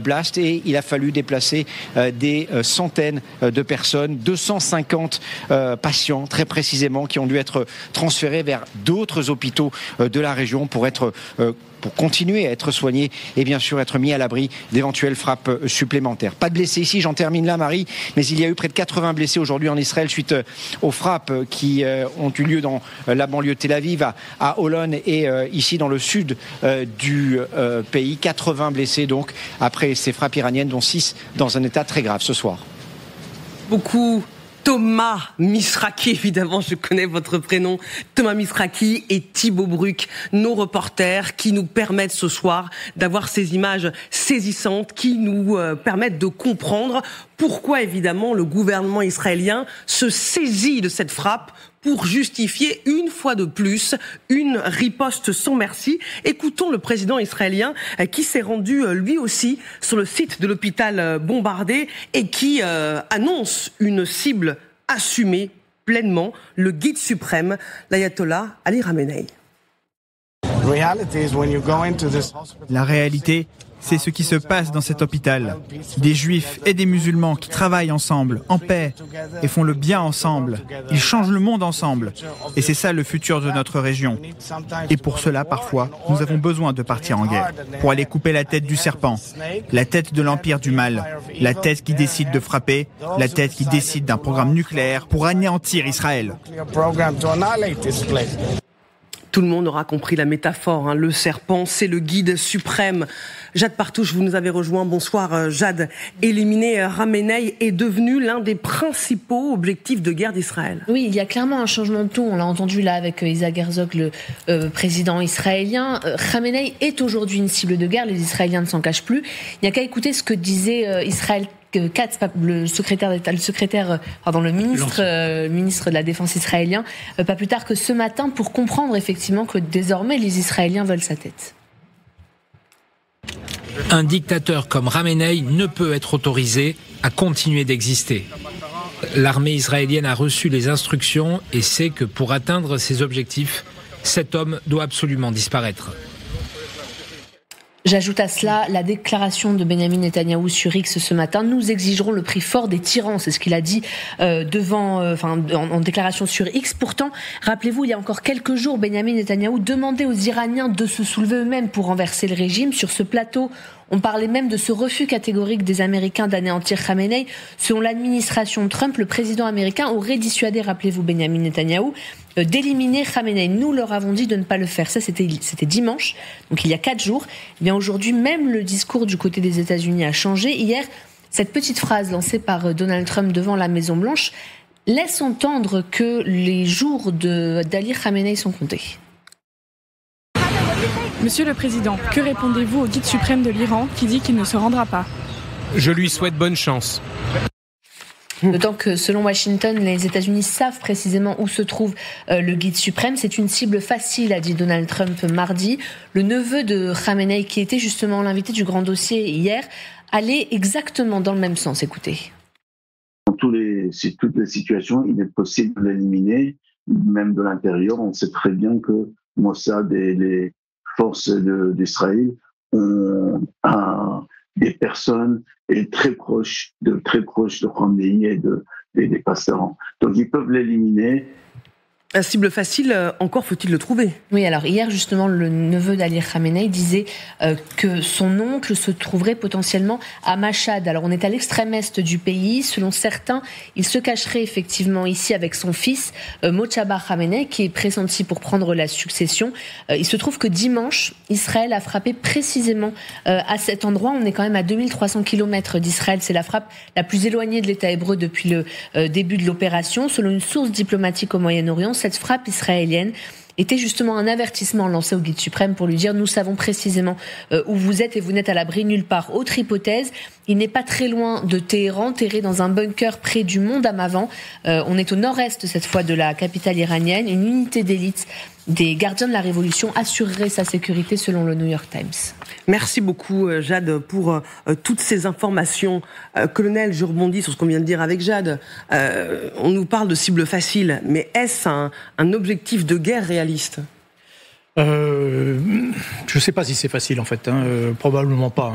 blast, et il a fallu déplacer des centaines de personnes, 250 patients très précisément, qui ont dû être transférés vers d'autres hôpitaux de la région pour continuer à être soignés et bien sûr être mis à l'abri d'éventuelles frappes supplémentaires. Pas de blessés ici, j'en termine là, Marie, mais il y a eu près de 80 blessés aujourd'hui en Israël suite aux frappes qui ont eu lieu dans la banlieue de Tel Aviv, à Holon et ici dans le sud du pays. 80 blessés donc après ces frappes iraniennes, dont 6 dans un état très grave ce soir. Beaucoup. Thomas Misraki, évidemment, je connais votre prénom. Thomas Misraki et Thibaut Bruck, nos reporters qui nous permettent ce soir d'avoir ces images saisissantes qui nous permettent de comprendre pourquoi, évidemment, le gouvernement israélien se saisit de cette frappe pour justifier une fois de plus une riposte sans merci. Écoutons le président israélien qui s'est rendu lui aussi sur le site de l'hôpital bombardé et qui annonce une cible assumée pleinement, le guide suprême, l'ayatollah Ali Khamenei. La réalité, c'est ce qui se passe dans cet hôpital. Des juifs et des musulmans qui travaillent ensemble, en paix, et font le bien ensemble. Ils changent le monde ensemble. Et c'est ça le futur de notre région. Et pour cela, parfois, nous avons besoin de partir en guerre, pour aller couper la tête du serpent, la tête de l'empire du mal, la tête qui décide de frapper, la tête qui décide d'un programme nucléaire pour anéantir Israël. Tout le monde aura compris la métaphore, hein. Le serpent, c'est le guide suprême. Jade Partouche, vous nous avez rejoint. Bonsoir Jade. Éliminer Khamenei est devenu l'un des principaux objectifs de guerre d'Israël. Oui, il y a clairement un changement de ton. On l'a entendu là avec Isaac Herzog, le président israélien. Khamenei est aujourd'hui une cible de guerre. Les Israéliens ne s'en cachent plus. Il n'y a qu'à écouter ce que disait Israël Katz, le ministre de la Défense israélien, pas plus tard que ce matin, pour comprendre effectivement que désormais les Israéliens veulent sa tête. Un dictateur comme Khamenei ne peut être autorisé à continuer d'exister. L'armée israélienne a reçu les instructions et sait que pour atteindre ses objectifs, cet homme doit absolument disparaître. J'ajoute à cela la déclaration de Benyamin Netanyahou sur X ce matin. Nous exigerons le prix fort des tyrans, c'est ce qu'il a dit en déclaration sur X. Pourtant, rappelez-vous, il y a encore quelques jours, Benyamin Netanyahou demandait aux Iraniens de se soulever eux-mêmes pour renverser le régime. Sur ce plateau, on parlait même de ce refus catégorique des Américains d'anéantir Khamenei. Selon l'administration Trump, le président américain aurait dissuadé, rappelez-vous, Benyamin Netanyahou, d'éliminer Khamenei. Nous leur avons dit de ne pas le faire. Ça, c'était dimanche, donc il y a 4 jours. Eh bien, aujourd'hui, même le discours du côté des États-Unis a changé. Hier, cette petite phrase lancée par Donald Trump devant la Maison-Blanche laisse entendre que les jours d'Ali Khamenei sont comptés. Monsieur le Président, que répondez-vous au guide suprême de l'Iran qui dit qu'il ne se rendra pas ? Je lui souhaite bonne chance. D'autant que, selon Washington, les États-Unis savent précisément où se trouve le guide suprême. C'est une cible facile, a dit Donald Trump mardi. Le neveu de Khamenei, qui était justement l'invité du grand dossier hier, allait exactement dans le même sens. Écoutez. Dans toutes les situations, il est possible de l'éliminer, même de l'intérieur. On sait très bien que Mossad et les forces d'Israël ont des personnes très proches de Khamenei et des pasteurs. Donc ils peuvent l'éliminer. Un cible facile, encore faut-il le trouver. Oui, alors hier justement, le neveu d'Ali Khamenei disait que son oncle se trouverait potentiellement à Mashhad. Alors on est à l'extrême est du pays. Selon certains, il se cacherait effectivement ici avec son fils, Mojtaba Khamenei, qui est pressenti pour prendre la succession. Il se trouve que dimanche, Israël a frappé précisément à cet endroit. On est quand même à 2300 km d'Israël. C'est la frappe la plus éloignée de l'État hébreu depuis le début de l'opération. Selon une source diplomatique au Moyen-Orient, cette frappe israélienne était justement un avertissement lancé au guide suprême pour lui dire « Nous savons précisément où vous êtes et vous n'êtes à l'abri nulle part ». Autre hypothèse, il n'est pas très loin de Téhéran, terré dans un bunker près du mont Damavand. On est au nord-est cette fois de la capitale iranienne. Une unité d'élite des gardiens de la Révolution assurerait sa sécurité selon le New York Times. Merci beaucoup Jade pour toutes ces informations. Colonel, je rebondis sur ce qu'on vient de dire avec Jade. On nous parle de cible facile, mais est-ce un objectif de guerre réaliste ? Je ne sais pas si c'est facile en fait, probablement pas.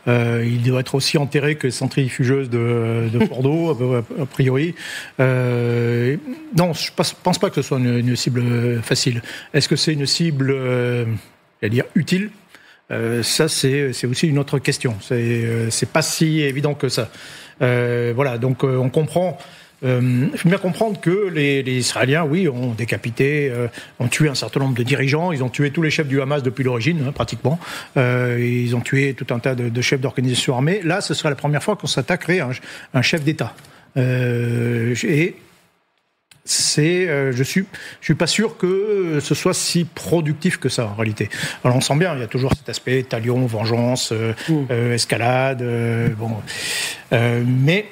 Il doit être aussi enterré que les centrifugeuse de Bordeaux, a priori. Non, je pense pas que ce soit une cible facile. Est-ce que c'est une cible, utile ? Ça, c'est aussi une autre question. C'est pas si évident que ça. Voilà, donc on comprend. Il faut bien comprendre que les Israéliens, oui, ont décapité, ont tué un certain nombre de dirigeants. Ils ont tué tous les chefs du Hamas depuis l'origine, pratiquement. Ils ont tué tout un tas de chefs d'organisation armée. Là, ce serait la première fois qu'on s'attaquerait à un chef d'État. Et je suis pas sûr que ce soit si productif que ça en réalité. Alors on sent bien, il y a toujours cet aspect talion, vengeance, escalade, mais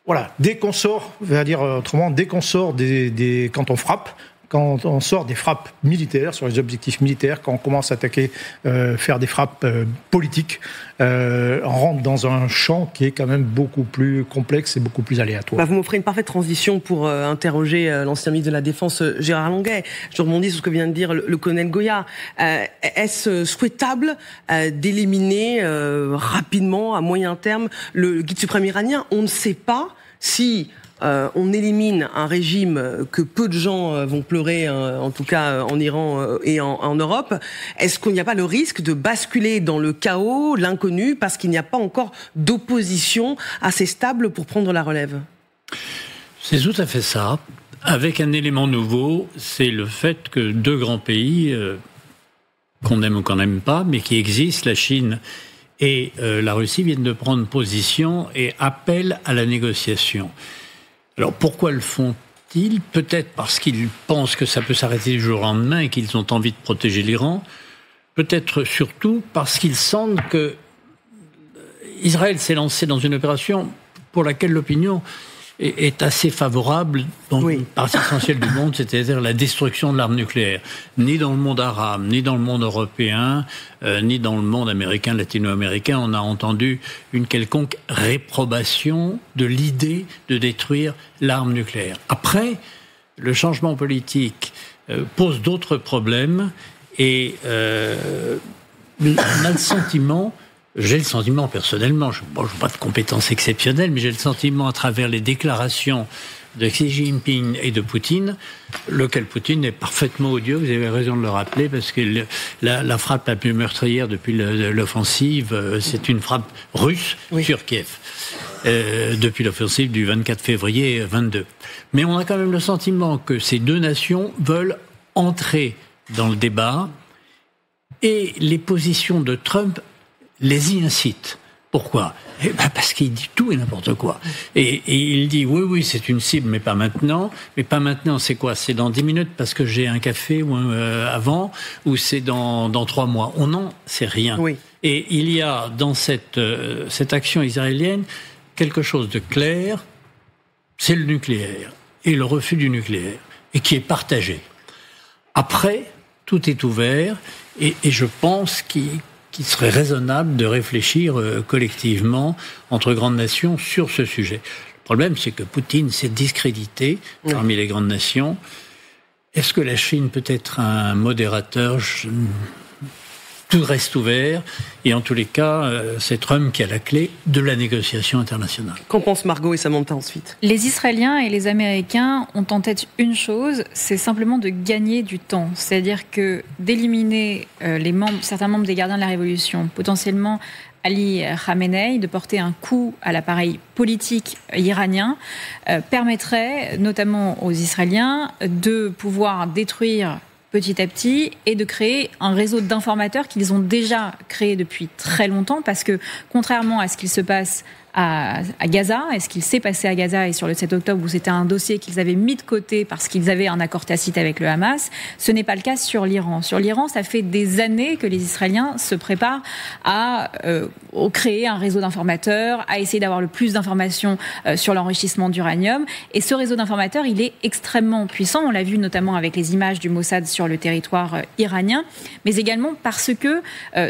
voilà, dès qu'on sort, quand on frappe, quand on sort des frappes militaires sur les objectifs militaires, quand on commence à attaquer, faire des frappes politiques, on rentre dans un champ qui est quand même beaucoup plus complexe et beaucoup plus aléatoire. Vous m'offrez une parfaite transition pour interroger l'ancien ministre de la Défense Gérard Longuet. Je rebondis sur ce que vient de dire le colonel Goya. Est-ce souhaitable d'éliminer rapidement, à moyen terme, le guide suprême iranien ? On ne sait pas si on élimine un régime que peu de gens vont pleurer, en tout cas en Iran et en Europe. Est-ce qu'il n'y a pas le risque de basculer dans le chaos, l'inconnu, parce qu'il n'y a pas encore d'opposition assez stable pour prendre la relève ? C'est tout à fait ça. Avec un élément nouveau, c'est le fait que 2 grands pays, qu'on aime ou qu'on n'aime pas, mais qui existent, la Chine et la Russie, viennent de prendre position et appellent à la négociation. Alors pourquoi le font-ils ? Peut-être parce qu'ils pensent que ça peut s'arrêter du jour au lendemain et qu'ils ont envie de protéger l'Iran. Peut-être surtout parce qu'ils sentent que Israël s'est lancé dans une opération pour laquelle l'opinion est assez favorable dans une partie essentielle du monde, c'est-à-dire la destruction de l'arme nucléaire. Ni dans le monde arabe, ni dans le monde européen, ni dans le monde américain, latino-américain, on a entendu une quelconque réprobation de l'idée de détruire l'arme nucléaire. Après, le changement politique pose d'autres problèmes et on a le sentiment, j'ai le sentiment personnellement, je n'ai pas de compétences exceptionnelles, mais j'ai le sentiment à travers les déclarations de Xi Jinping et de Poutine, lequel Poutine est parfaitement odieux, vous avez raison de le rappeler, parce que la frappe la plus meurtrière depuis l'offensive, c'est une frappe russe sur Kiev, depuis l'offensive du 24 février 22. Mais on a quand même le sentiment que ces deux nations veulent entrer dans le débat, et les positions de Trump les y incitent. Pourquoi ? Parce qu'il dit tout et n'importe quoi. Et il dit oui, c'est une cible, mais pas maintenant. Mais pas maintenant, c'est quoi ? C'est dans 10 minutes parce que j'ai un café avant, ou c'est dans 3 mois ? On n'en sait rien. Oui. Et il y a dans cette action israélienne quelque chose de clair, c'est le nucléaire, et le refus du nucléaire, et qui est partagé. Après, tout est ouvert, et je pense qu'il serait raisonnable de réfléchir collectivement entre grandes nations sur ce sujet. Le problème, c'est que Poutine s'est discrédité parmi les grandes nations. Est-ce que la Chine peut être un modérateur ? Tout reste ouvert, et en tous les cas, c'est Trump qui a la clé de la négociation internationale. Qu'en pense Margot et Samantha ensuite ? Les Israéliens et les Américains ont en tête une chose, c'est simplement de gagner du temps. C'est-à-dire que d'éliminer certains membres des gardiens de la Révolution, potentiellement Ali Khamenei, de porter un coup à l'appareil politique iranien, permettrait notamment aux Israéliens de pouvoir détruire petit à petit, et de créer un réseau d'informateurs qu'ils ont déjà créé depuis très longtemps, parce que contrairement à ce qu'il se passe à Gaza, et ce qu'il s'est passé à Gaza et sur le 7 octobre où c'était un dossier qu'ils avaient mis de côté parce qu'ils avaient un accord tacite avec le Hamas, ce n'est pas le cas sur l'Iran. Sur l'Iran, ça fait des années que les Israéliens se préparent à créer un réseau d'informateurs, à essayer d'avoir le plus d'informations sur l'enrichissement d'uranium. Et ce réseau d'informateurs, il est extrêmement puissant. On l'a vu notamment avec les images du Mossad sur le territoire iranien, mais également parce que,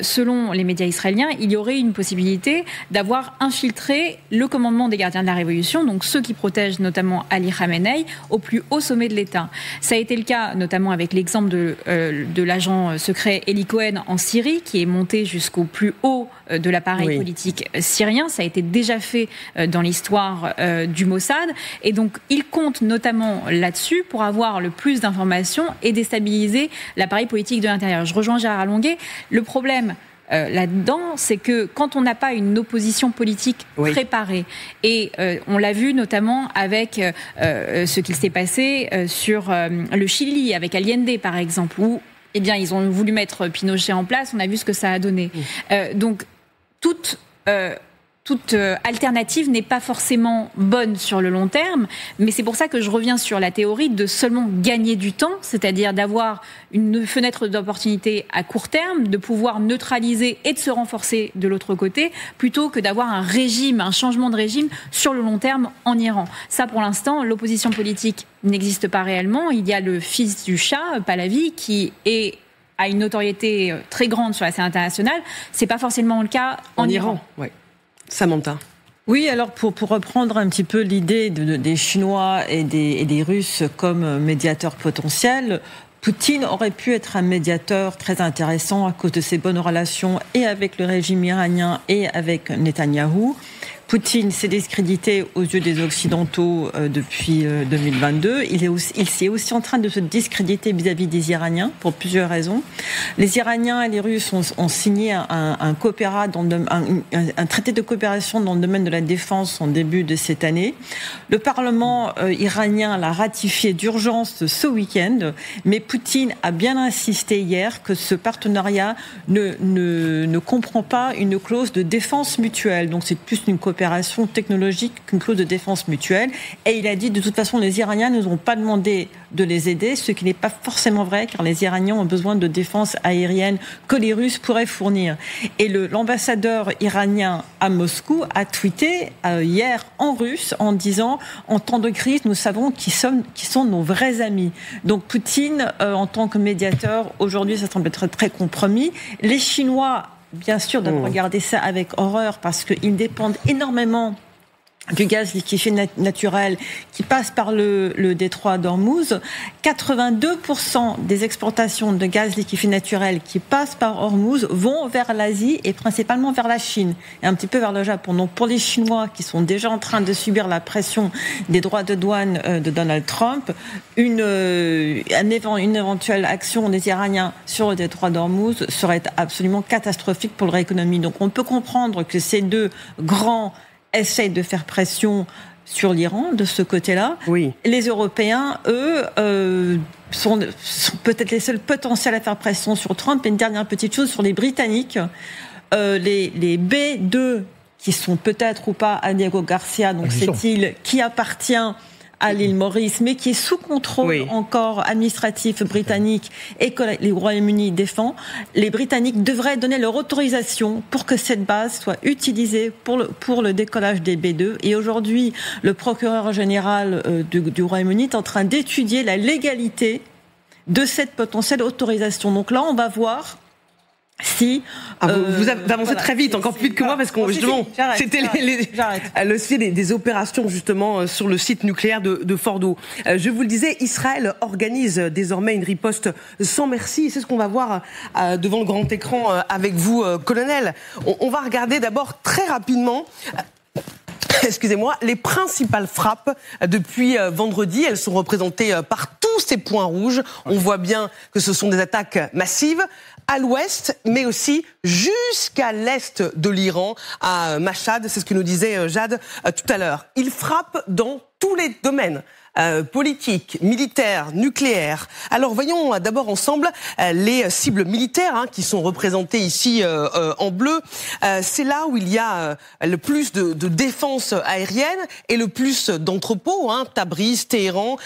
selon les médias israéliens, il y aurait une possibilité d'avoir infiltré le commandement des gardiens de la Révolution, donc ceux qui protègent notamment Ali Khamenei, au plus haut sommet de l'État. Ça a été le cas notamment avec l'exemple de l'agent secret Eli Cohen en Syrie, qui est monté jusqu'au plus haut de l'appareil politique syrien. Ça a été déjà fait dans l'histoire du Mossad. Et donc, il compte notamment là-dessus pour avoir le plus d'informations et déstabiliser l'appareil politique de l'intérieur. Je rejoins Gérard Longuet. Le problème là-dedans, c'est que quand on n'a pas une opposition politique préparée, et on l'a vu notamment avec ce qu'il s'est passé sur le Chili, avec Allende par exemple, où ils ont voulu mettre Pinochet en place, on a vu ce que ça a donné. Donc, toute alternative n'est pas forcément bonne sur le long terme, mais c'est pour ça que je reviens sur la théorie de seulement gagner du temps, c'est-à-dire d'avoir une fenêtre d'opportunité à court terme, de pouvoir neutraliser et de se renforcer de l'autre côté, plutôt que d'avoir un changement de régime sur le long terme en Iran. Ça, pour l'instant, l'opposition politique n'existe pas réellement. Il y a le fils du Shah, Pahlavi, qui a une notoriété très grande sur la scène internationale. C'est pas forcément le cas en Iran. Oui. Samantha. Oui, alors pour reprendre un petit peu l'idée des Chinois et des Russes comme médiateurs potentiels, Poutine aurait pu être un médiateur très intéressant à cause de ses bonnes relations et avec le régime iranien et avec Netanyahou. Poutine s'est discrédité aux yeux des Occidentaux depuis 2022. Il est aussi en train de se discréditer vis-à-vis des Iraniens pour plusieurs raisons. Les Iraniens et les Russes ont signé un traité de coopération dans le domaine de la défense en début de cette année. Le Parlement iranien l'a ratifié d'urgence ce week-end, mais Poutine a bien insisté hier que ce partenariat ne comprend pas une clause de défense mutuelle. Donc c'est plus une coopération technologique qu'une clause de défense mutuelle. Et il a dit, de toute façon, les Iraniens ne nous ont pas demandé de les aider, ce qui n'est pas forcément vrai, car les Iraniens ont besoin de défense aérienne que les Russes pourraient fournir. Et l'ambassadeur iranien à Moscou a tweeté hier en russe en disant, en temps de crise, nous savons qui sont nos vrais amis. Donc Poutine, en tant que médiateur, aujourd'hui, ça semble être très compromis. Les Chinois, bien sûr, doivent regarder ça avec horreur parce qu'ils dépendent énormément du gaz liquéfié naturel qui passe par le détroit d'Ormuz. 82% des exportations de gaz liquéfié naturel qui passent par Ormuz vont vers l'Asie et principalement vers la Chine et un petit peu vers le Japon. Donc pour les Chinois qui sont déjà en train de subir la pression des droits de douane de Donald Trump, une éventuelle action des Iraniens sur le détroit d'Ormuz serait absolument catastrophique pour leur économie. Donc on peut comprendre que ces deux grands essayent de faire pression sur l'Iran de ce côté-là. Oui. Les Européens, eux, sont peut-être les seuls potentiels à faire pression sur Trump. Et une dernière petite chose sur les Britanniques. Les B2 qui sont peut-être ou pas à Diego Garcia, donc cette île qui appartient à l'île Maurice, mais qui est sous contrôle encore administratif britannique et que les Royaume-Uni défend, les Britanniques devraient donner leur autorisation pour que cette base soit utilisée pour le décollage des B2. Et aujourd'hui, le procureur général du Royaume-Uni est en train d'étudier la légalité de cette potentielle autorisation. Donc là, on va voir si vous avancez très vite, encore plus vite que moi, parce que justement, c'était le sujet des opérations justement sur le site nucléaire de Fordo. Je vous le disais, Israël organise désormais une riposte sans merci. C'est ce qu'on va voir devant le grand écran avec vous, colonel. On va regarder d'abord très rapidement. Excusez-moi, les principales frappes depuis vendredi, elles sont représentées par tous ces points rouges. On voit bien que ce sont des attaques massives à l'ouest, mais aussi jusqu'à l'est de l'Iran, à Mashhad. C'est ce que nous disait Jade tout à l'heure. Ils frappent dans tous les domaines. Politique, militaire, nucléaire. Alors voyons d'abord ensemble les cibles militaires qui sont représentées ici en bleu. C'est là où il y a le plus de défense aérienne et le plus d'entrepôts, Tabriz, Téhéran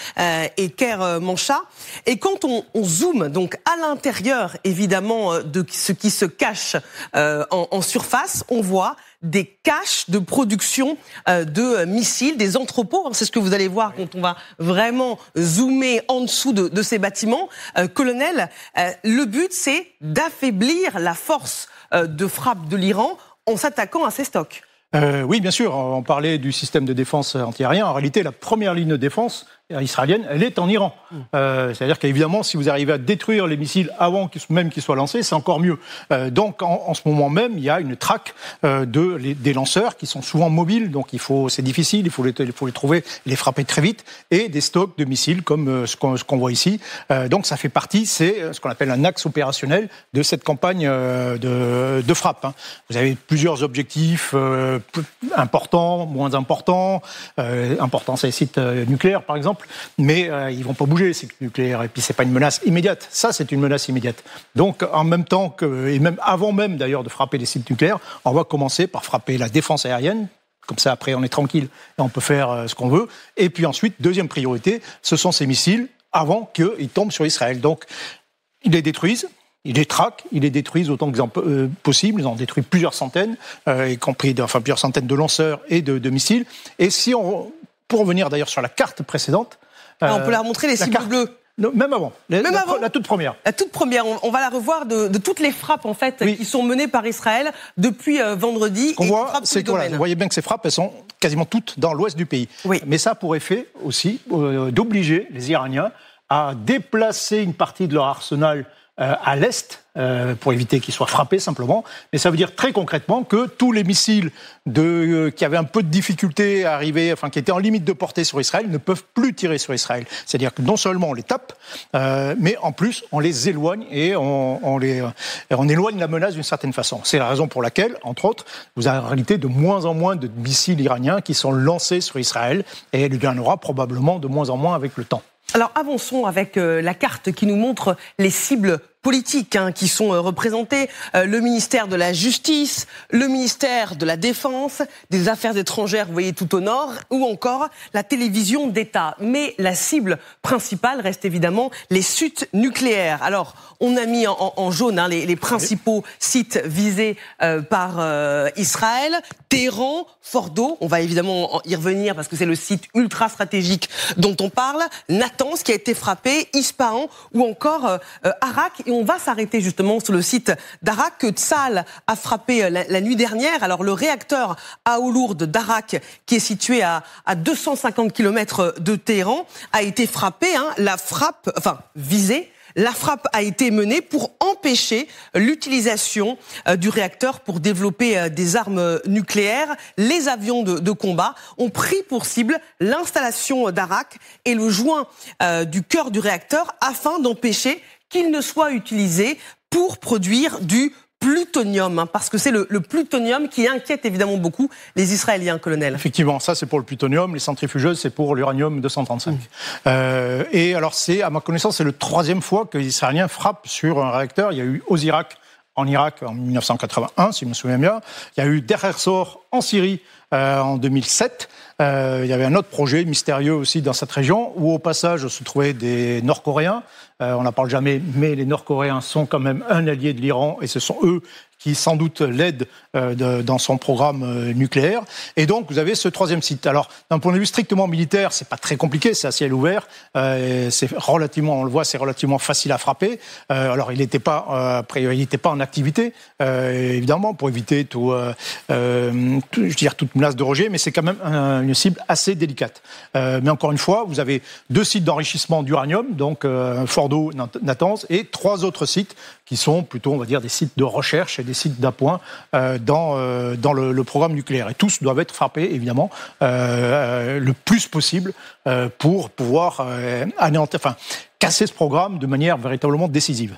et Kermanshah. Et quand on zoome donc à l'intérieur évidemment de ce qui se cache en surface, on voit des caches de production de missiles, des entrepôts. C'est ce que vous allez voir quand on va vraiment zoomer en dessous de ces bâtiments. Colonel, le but, c'est d'affaiblir la force de frappe de l'Iran en s'attaquant à ces stocks. Oui, bien sûr. On parlait du système de défense antiaérien. En réalité, la première ligne de défense israélienne, elle est en Iran. C'est-à-dire qu'évidemment, si vous arrivez à détruire les missiles avant même qu'ils soient lancés, c'est encore mieux. Donc, en ce moment même, il y a une traque des lanceurs qui sont souvent mobiles. Donc, c'est difficile, il faut les trouver, les frapper très vite. Et des stocks de missiles comme ce qu'on voit ici. Donc, ça fait partie, c'est ce qu'on appelle un axe opérationnel de cette campagne de frappe. Vous avez plusieurs objectifs importants, moins importants. Importants, c'est les sites nucléaires, par exemple. Mais ils vont pas bouger, ces nucléaires. Et puis c'est pas une menace immédiate. Ça, c'est une menace immédiate. Donc, en même temps et même avant même d'ailleurs de frapper les sites nucléaires, on va commencer par frapper la défense aérienne. Comme ça, après, on est tranquille et on peut faire ce qu'on veut. Et puis ensuite, deuxième priorité, ce sont ces missiles avant qu'ils tombent sur Israël. Donc, ils les détruisent. Ils les traquent, ils les détruisent autant que possible. Ils en détruisent plusieurs centaines, y compris plusieurs centaines de lanceurs et de missiles. Et pour revenir d'ailleurs sur la carte précédente... on peut la remontrer, les cibles bleues. Non, même avant. La toute première. La toute première. On va la revoir de toutes les frappes en fait qui sont menées par Israël depuis vendredi. Vous voyez bien que ces frappes, elles sont quasiment toutes dans l'ouest du pays. Oui. Mais ça a pour effet aussi d'obliger les Iraniens à déplacer une partie de leur arsenal à l'est, pour éviter qu'ils soient frappés simplement. Mais ça veut dire très concrètement que tous les missiles qui avaient un peu de difficulté à arriver, qui étaient en limite de portée sur Israël, ne peuvent plus tirer sur Israël. C'est-à-dire que non seulement on les tape, mais en plus on les éloigne et on éloigne la menace d'une certaine façon. C'est la raison pour laquelle, entre autres, vous avez en réalité de moins en moins de missiles iraniens qui sont lancés sur Israël, et il y en aura probablement de moins en moins avec le temps. Alors avançons avec la carte qui nous montre les cibles politiques qui sont représentées, le ministère de la Justice, le ministère de la Défense, des Affaires étrangères, vous voyez tout au nord, ou encore la télévision d'État. Mais la cible principale reste évidemment les sites nucléaires. Alors, on a mis en jaune les principaux sites visés par Israël, Téhéran, Fordo, on va évidemment y revenir parce que c'est le site ultra stratégique dont on parle, Natanz qui a été frappé, Ispahan ou encore Arak. Et on va s'arrêter justement sur le site d'Arak que Tsahal a frappé la nuit dernière. Alors le réacteur à eau lourde d'Arak, qui est situé à 250 km de Téhéran, a été frappé, visé. La frappe a été menée pour empêcher l'utilisation du réacteur pour développer des armes nucléaires. Les avions de combat ont pris pour cible l'installation d'Arak et le joint du cœur du réacteur afin d'empêcher qu'il ne soit utilisé pour produire du plutonium, parce que c'est le plutonium qui inquiète évidemment beaucoup les Israéliens, colonel. Effectivement, ça c'est pour le plutonium, les centrifugeuses c'est pour l'uranium 235. Et alors c'est, à ma connaissance, c'est la 3e fois que les Israéliens frappent sur un réacteur. Il y a eu Osirak en Irak en 1981, si je me souviens bien. Il y a eu Der Herzog en Syrie en 2007. Il y avait un autre projet mystérieux aussi dans cette région où au passage se trouvaient des Nord-Coréens. On n'en parle jamais, mais les Nord-Coréens sont quand même un allié de l'Iran et ce sont eux qui sans doute l'aident dans son programme nucléaire. Et donc vous avez ce 3e site. Alors d'un point de vue strictement militaire, c'est pas très compliqué, c'est à ciel ouvert. C'est relativement, on le voit, c'est relativement facile à frapper. Alors il n'était pas en activité, évidemment, pour éviter toute menace de rejet, mais c'est quand même une cible assez délicate. Mais encore une fois, vous avez 2 sites d'enrichissement d'uranium, donc Fordo, Natanz, et 3 autres sites qui sont plutôt, on va dire, des sites de recherche et des sites d'appoint dans le programme nucléaire. Et tous doivent être frappés, évidemment, le plus possible pour pouvoir casser ce programme de manière véritablement décisive.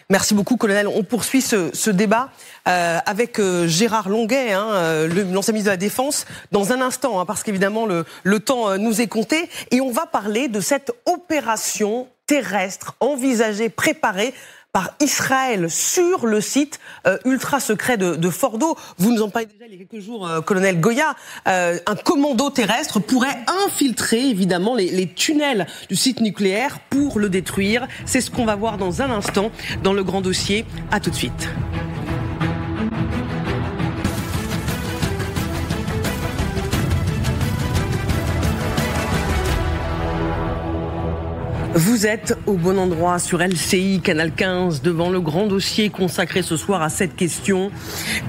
Merci beaucoup, colonel. On poursuit ce débat avec Gérard Longuet, l'ancien ministre de la Défense, dans un instant, parce qu'évidemment, le temps nous est compté. Et on va parler de cette opération terrestre envisagée, préparée par Israël sur le site ultra secret de Fordo. Vous nous en parlez déjà il y a quelques jours, colonel Goya. Un commando terrestre pourrait infiltrer évidemment les tunnels du site nucléaire pour le détruire. C'est ce qu'on va voir dans un instant dans le grand dossier. À tout de suite. Vous êtes au bon endroit sur LCI, Canal 15, devant le grand dossier consacré ce soir à cette question.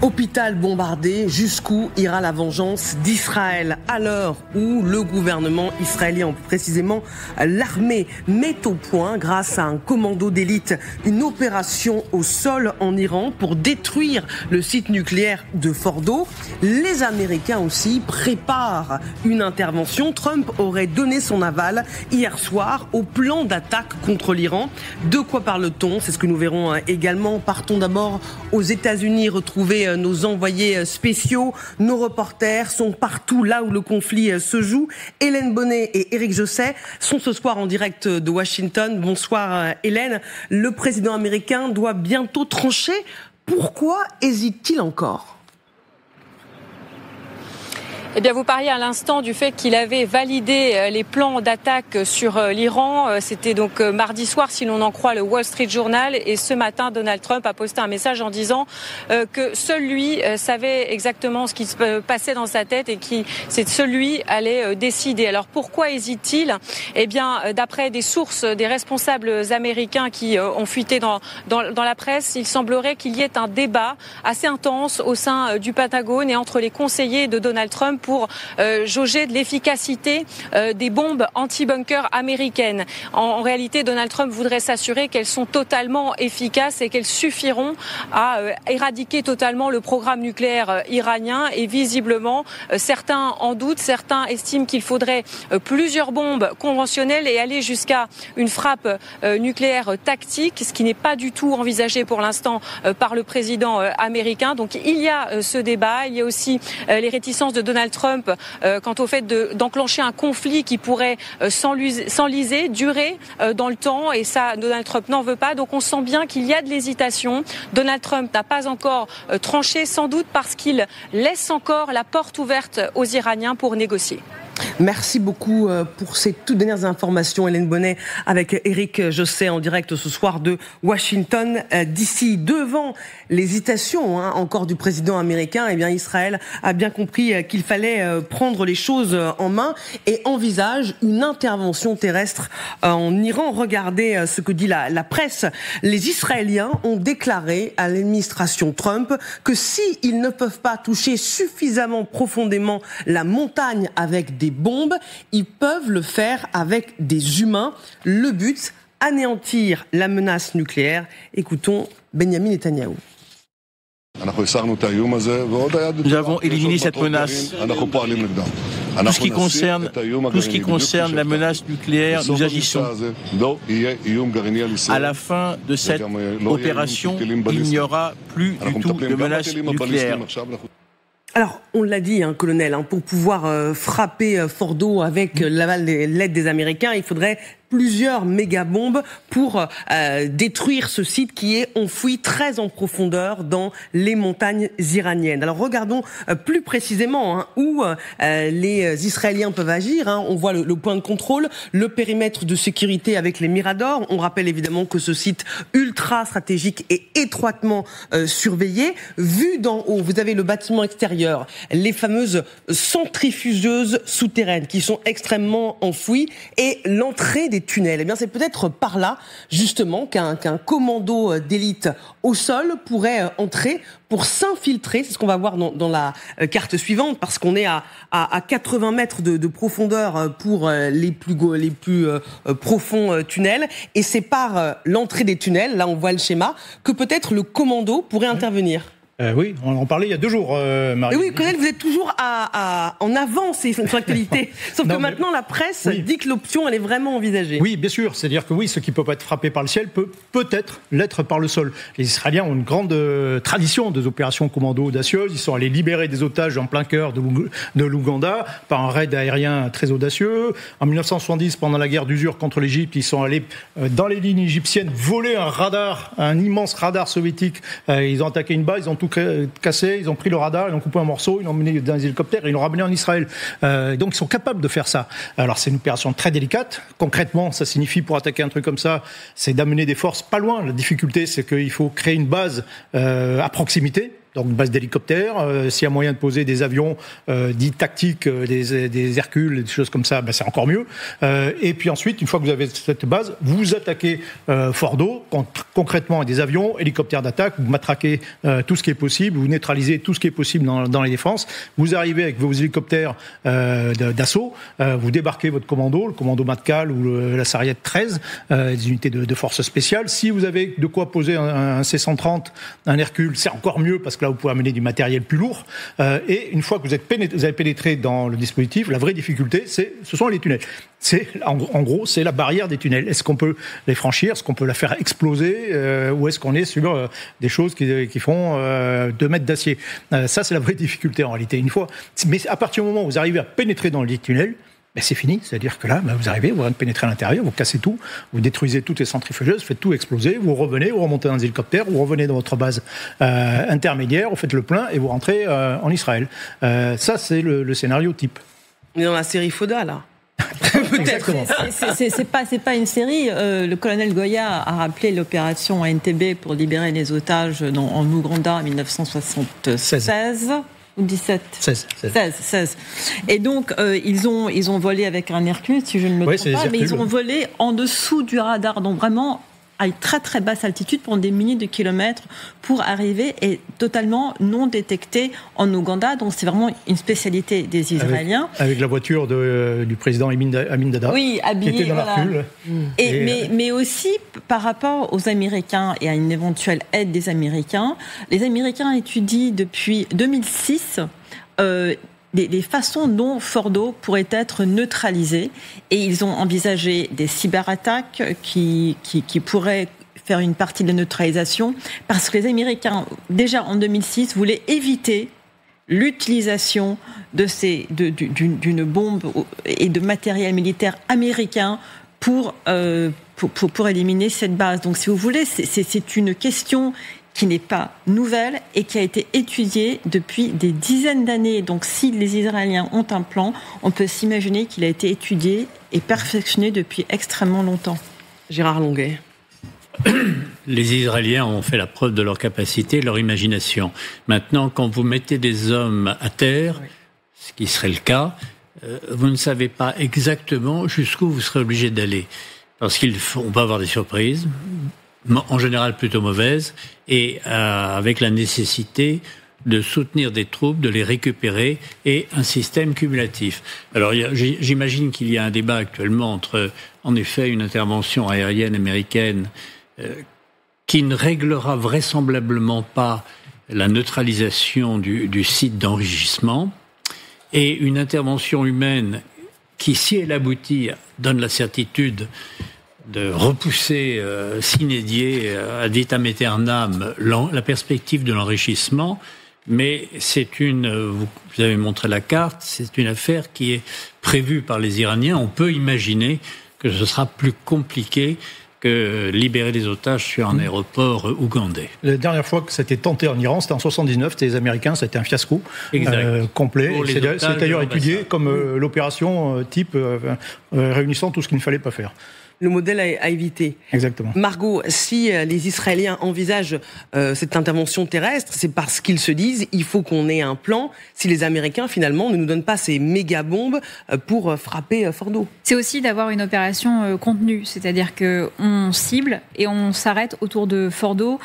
Hôpital bombardé, jusqu'où ira la vengeance d'Israël à l'heure où le gouvernement israélien, précisément l'armée, met au point, grâce à un commando d'élite, une opération au sol en Iran pour détruire le site nucléaire de Fordo. Les Américains aussi préparent une intervention. Trump aurait donné son aval hier soir au plan d'attaque contre l'Iran. De quoi parle-t-on? C'est ce que nous verrons également. Partons d'abord aux États-Unis, retrouver nos envoyés spéciaux. Nos reporters sont partout là où le conflit se joue. Hélène Bonnet et Éric Josset sont ce soir en direct de Washington. Bonsoir Hélène. Le président américain doit bientôt trancher. Pourquoi hésite-t-il encore ? Eh bien, vous parliez à l'instant du fait qu'il avait validé les plans d'attaque sur l'Iran. C'était donc mardi soir, si l'on en croit le Wall Street Journal. Et ce matin, Donald Trump a posté un message en disant que seul lui savait exactement ce qui se passait dans sa tête et qui, c'est seul lui allait décider. Alors pourquoi hésite-t-il ? Eh bien, d'après des sources, des responsables américains qui ont fuité dans la presse, il semblerait qu'il y ait un débat assez intense au sein du Pentagone et entre les conseillers de Donald Trump pour jauger de l'efficacité des bombes anti-bunker américaines. En réalité, Donald Trump voudrait s'assurer qu'elles sont totalement efficaces et qu'elles suffiront à éradiquer totalement le programme nucléaire iranien. Et visiblement, certains en doutent, certains estiment qu'il faudrait plusieurs bombes conventionnelles et aller jusqu'à une frappe nucléaire tactique, ce qui n'est pas du tout envisagé pour l'instant par le président américain. Donc il y a ce débat, il y a aussi les réticences de Donald Trump quant au fait d'enclencher un conflit qui pourrait s'enliser, durer dans le temps, et ça, Donald Trump n'en veut pas. Donc on sent bien qu'il y a de l'hésitation. Donald Trump n'a pas encore tranché, sans doute parce qu'il laisse encore la porte ouverte aux Iraniens pour négocier. Merci beaucoup pour ces toutes dernières informations. Hélène Bonnet avec Éric Josset en direct ce soir de Washington DC. Devant l'hésitation encore du président américain, eh bien Israël a bien compris qu'il fallait prendre les choses en main et envisage une intervention terrestre en Iran. Regardez ce que dit la presse. Les Israéliens ont déclaré à l'administration Trump que s'ils ne peuvent pas toucher suffisamment profondément la montagne avec des bombes, ils peuvent le faire avec des humains. Le but, anéantir la menace nucléaire. Écoutons Benjamin Netanyahou. Nous avons éliminé cette menace. Tout ce qui concerne la menace nucléaire, nous agissons. À la fin de cette opération, il n'y aura plus du tout de menace nucléaire. Alors, on l'a dit, colonel, pour pouvoir frapper Fordo avec l'aide des Américains, il faudrait plusieurs méga-bombes pour détruire ce site qui est enfoui très en profondeur dans les montagnes iraniennes. Alors regardons plus précisément où les Israéliens peuvent agir. On voit le point de contrôle, le périmètre de sécurité avec les miradors. On rappelle évidemment que ce site ultra stratégique est étroitement surveillé. Vu d'en haut, vous avez le bâtiment extérieur, les fameuses centrifugeuses souterraines qui sont extrêmement enfouies et l'entrée des tunnels. Eh bien, c'est peut-être par là, justement, qu'un commando d'élite au sol pourrait entrer pour s'infiltrer. C'est ce qu'on va voir dans la carte suivante, parce qu'on est à 80 mètres de profondeur pour les plus profonds tunnels. Et c'est par l'entrée des tunnels, là on voit le schéma, que peut-être le commando pourrait intervenir. Oui, on en parlait il y a 2 jours, Marie. Et oui, colonel, vous êtes toujours en avance sur l'actualité. Sauf que maintenant, la presse dit que l'option, elle est vraiment envisagée. Oui, bien sûr. C'est-à-dire que oui, ce qui ne peut pas être frappé par le ciel peut peut-être l'être par le sol. Les Israéliens ont une grande tradition des opérations commando audacieuses. Ils sont allés libérer des otages en plein cœur de l'Ouganda par un raid aérien très audacieux. En 1970, pendant la guerre d'usure contre l'Égypte, ils sont allés dans les lignes égyptiennes voler un immense radar soviétique. Ils ont attaqué une base, ils ont tout cassé, ils ont pris le radar, ils l'ont coupé en morceaux, ils l'ont emmené dans des hélicoptères et ils l'ont ramené en Israël. Donc ils sont capables de faire ça. Alors c'est une opération très délicate. Concrètement, ça signifie, pour attaquer un truc comme ça, c'est d'amener des forces pas loin. La difficulté, c'est qu'il faut créer une base à proximité. Donc une base d'hélicoptères, s'il y a moyen de poser des avions dits tactiques, des Hercules, des choses comme ça, c'est encore mieux. Et puis ensuite, une fois que vous avez cette base, vous attaquez Fordo, concrètement avec des avions, hélicoptères d'attaque, vous matraquez tout ce qui est possible, vous neutralisez tout ce qui est possible dans les défenses, vous arrivez avec vos hélicoptères d'assaut, vous débarquez votre commando, le commando Matkal ou la Sarriette 13, des unités de forces spéciales. Si vous avez de quoi poser un C-130, un Hercule, c'est encore mieux, parce que là, vous pouvez amener du matériel plus lourd. Et une fois que vous avez pénétré dans le dispositif, la vraie difficulté, ce sont les tunnels. En gros, c'est la barrière des tunnels. Est-ce qu'on peut les franchir? Est-ce qu'on peut la faire exploser? Ou est-ce qu'on est sur des choses qui font 2 mètres d'acier? Ça, c'est la vraie difficulté en réalité. Mais à partir du moment où vous arrivez à pénétrer dans les tunnels, c'est fini. C'est-à-dire que là, vous arrivez, vous pénétrez à l'intérieur, vous cassez tout, vous détruisez toutes les centrifugeuses, vous faites tout exploser, vous revenez, vous remontez dans les hélicoptères, vous revenez dans votre base intermédiaire, vous faites le plein et vous rentrez en Israël. Ça, c'est le scénario type. On est dans la série Foda, là. Peut-être. C'est pas une série. Le colonel Goya a rappelé l'opération ANTB pour libérer les otages en Ouganda en 1976. Ou 17 16. Et donc, ils ont volé avec un Hercule, si je ne me trompe pas, mais ils ont volé en dessous du radar, donc vraiment à une très très basse altitude pendant des milliers de kilomètres pour arriver et totalement non détecté en Ouganda. Donc c'est vraiment une spécialité des Israéliens. Avec la voiture du président Amin Dada, oui, habillé, qui était dans l'Hercule. Mais aussi par rapport aux Américains et à une éventuelle aide des Américains, les Américains étudient depuis 2006 des façons dont Fordo pourrait être neutralisé, et ils ont envisagé des cyberattaques qui pourraient faire une partie de la neutralisation, parce que les Américains, déjà en 2006, voulaient éviter l'utilisation d'une bombe et de matériel militaire américain pour éliminer cette base. Donc si vous voulez, c'est une question qui n'est pas nouvelle et qui a été étudiée depuis des dizaines d'années. Donc si les Israéliens ont un plan, on peut s'imaginer qu'il a été étudié et perfectionné depuis extrêmement longtemps. Gérard Longuet. Les Israéliens ont fait la preuve de leur capacité, de leur imagination. Maintenant, quand vous mettez des hommes à terre, ce qui serait le cas, vous ne savez pas exactement jusqu'où vous serez obligé d'aller. Parce qu'on peut avoir des surprises, en général plutôt mauvaises, et avec la nécessité de soutenir des troupes, de les récupérer, et un système cumulatif. Alors j'imagine qu'il y a un débat actuellement entre, en effet, une intervention aérienne américaine qui ne réglera vraisemblablement pas la neutralisation du site d'enrichissement, et une intervention humaine qui, si elle aboutit, donne la certitude de repousser sine die ad vitam aeternam la perspective de l'enrichissement. Mais vous avez montré la carte, c'est une affaire qui est prévue par les Iraniens. On peut imaginer que ce sera plus compliqué que libérer les otages sur un aéroport ougandais. La dernière fois que c'était tenté en Iran, c'était en 79, c'était les Américains, c'était un fiasco complet. C'est d'ailleurs étudié comme l'opération type réunissant tout ce qu'il ne fallait pas faire. Le modèle à éviter. Exactement. Margot, si les Israéliens envisagent cette intervention terrestre, c'est parce qu'ils se disent il faut qu'on ait un plan si les Américains, finalement, ne nous donnent pas ces méga-bombes pour frapper Fordo. C'est aussi d'avoir une opération contenue, c'est-à-dire qu'on cible et on s'arrête autour de Fordo,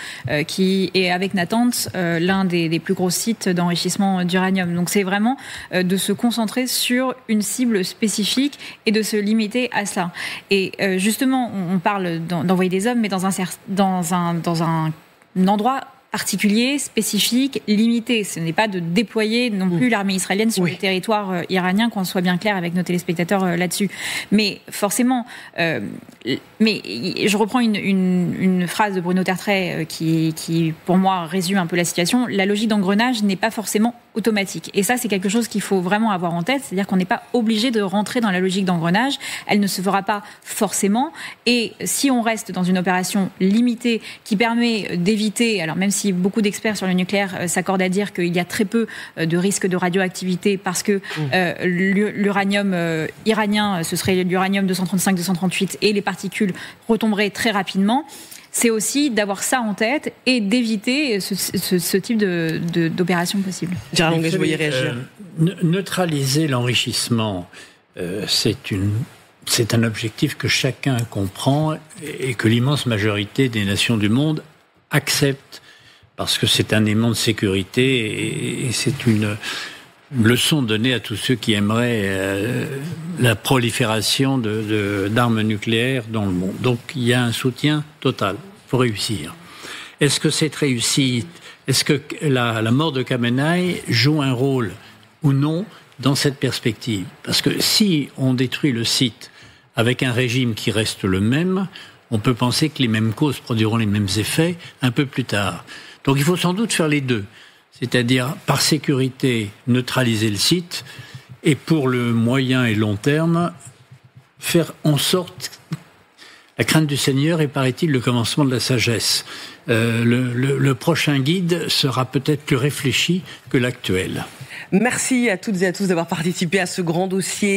qui est, avec Natanz, l'un des plus gros sites d'enrichissement d'uranium. Donc c'est vraiment de se concentrer sur une cible spécifique et de se limiter à ça. Et justement, on parle d'envoyer des hommes, mais dans un endroit particulier, spécifique, limité. Ce n'est pas de déployer non plus l'armée israélienne sur le territoire iranien, qu'on soit bien clair avec nos téléspectateurs là-dessus. Mais forcément, mais je reprends une phrase de Bruno Tertrais qui, pour moi, résume un peu la situation. La logique d'engrenage n'est pas forcément automatique. Et ça, c'est quelque chose qu'il faut vraiment avoir en tête. C'est-à-dire qu'on n'est pas obligé de rentrer dans la logique d'engrenage. Elle ne se fera pas forcément. Et si on reste dans une opération limitée qui permet d'éviter, alors même si beaucoup d'experts sur le nucléaire s'accordent à dire qu'il y a très peu de risques de radioactivité parce que l'uranium iranien, ce serait l'uranium 235, 238 et les particules retomberaient très rapidement, c'est aussi d'avoir ça en tête et d'éviter ce type d'opération possible. Gérard Longuet, je voyais réagir. Neutraliser l'enrichissement, c'est un objectif que chacun comprend et que l'immense majorité des nations du monde acceptent parce que c'est un élément de sécurité et c'est une leçon donnée à tous ceux qui aimeraient la prolifération d'armes nucléaires dans le monde. Donc il y a un soutien total. Il faut réussir. Est-ce que cette réussite, est-ce que la mort de Khamenei joue un rôle ou non dans cette perspective? Parce que si on détruit le site avec un régime qui reste le même, on peut penser que les mêmes causes produiront les mêmes effets un peu plus tard. Donc il faut sans doute faire les deux. C'est-à-dire, par sécurité, neutraliser le site, et pour le moyen et long terme, faire en sorte... La crainte du Seigneur est, paraît-il, le commencement de la sagesse. Le prochain guide sera peut-être plus réfléchi que l'actuel. Merci à toutes et à tous d'avoir participé à ce grand dossier.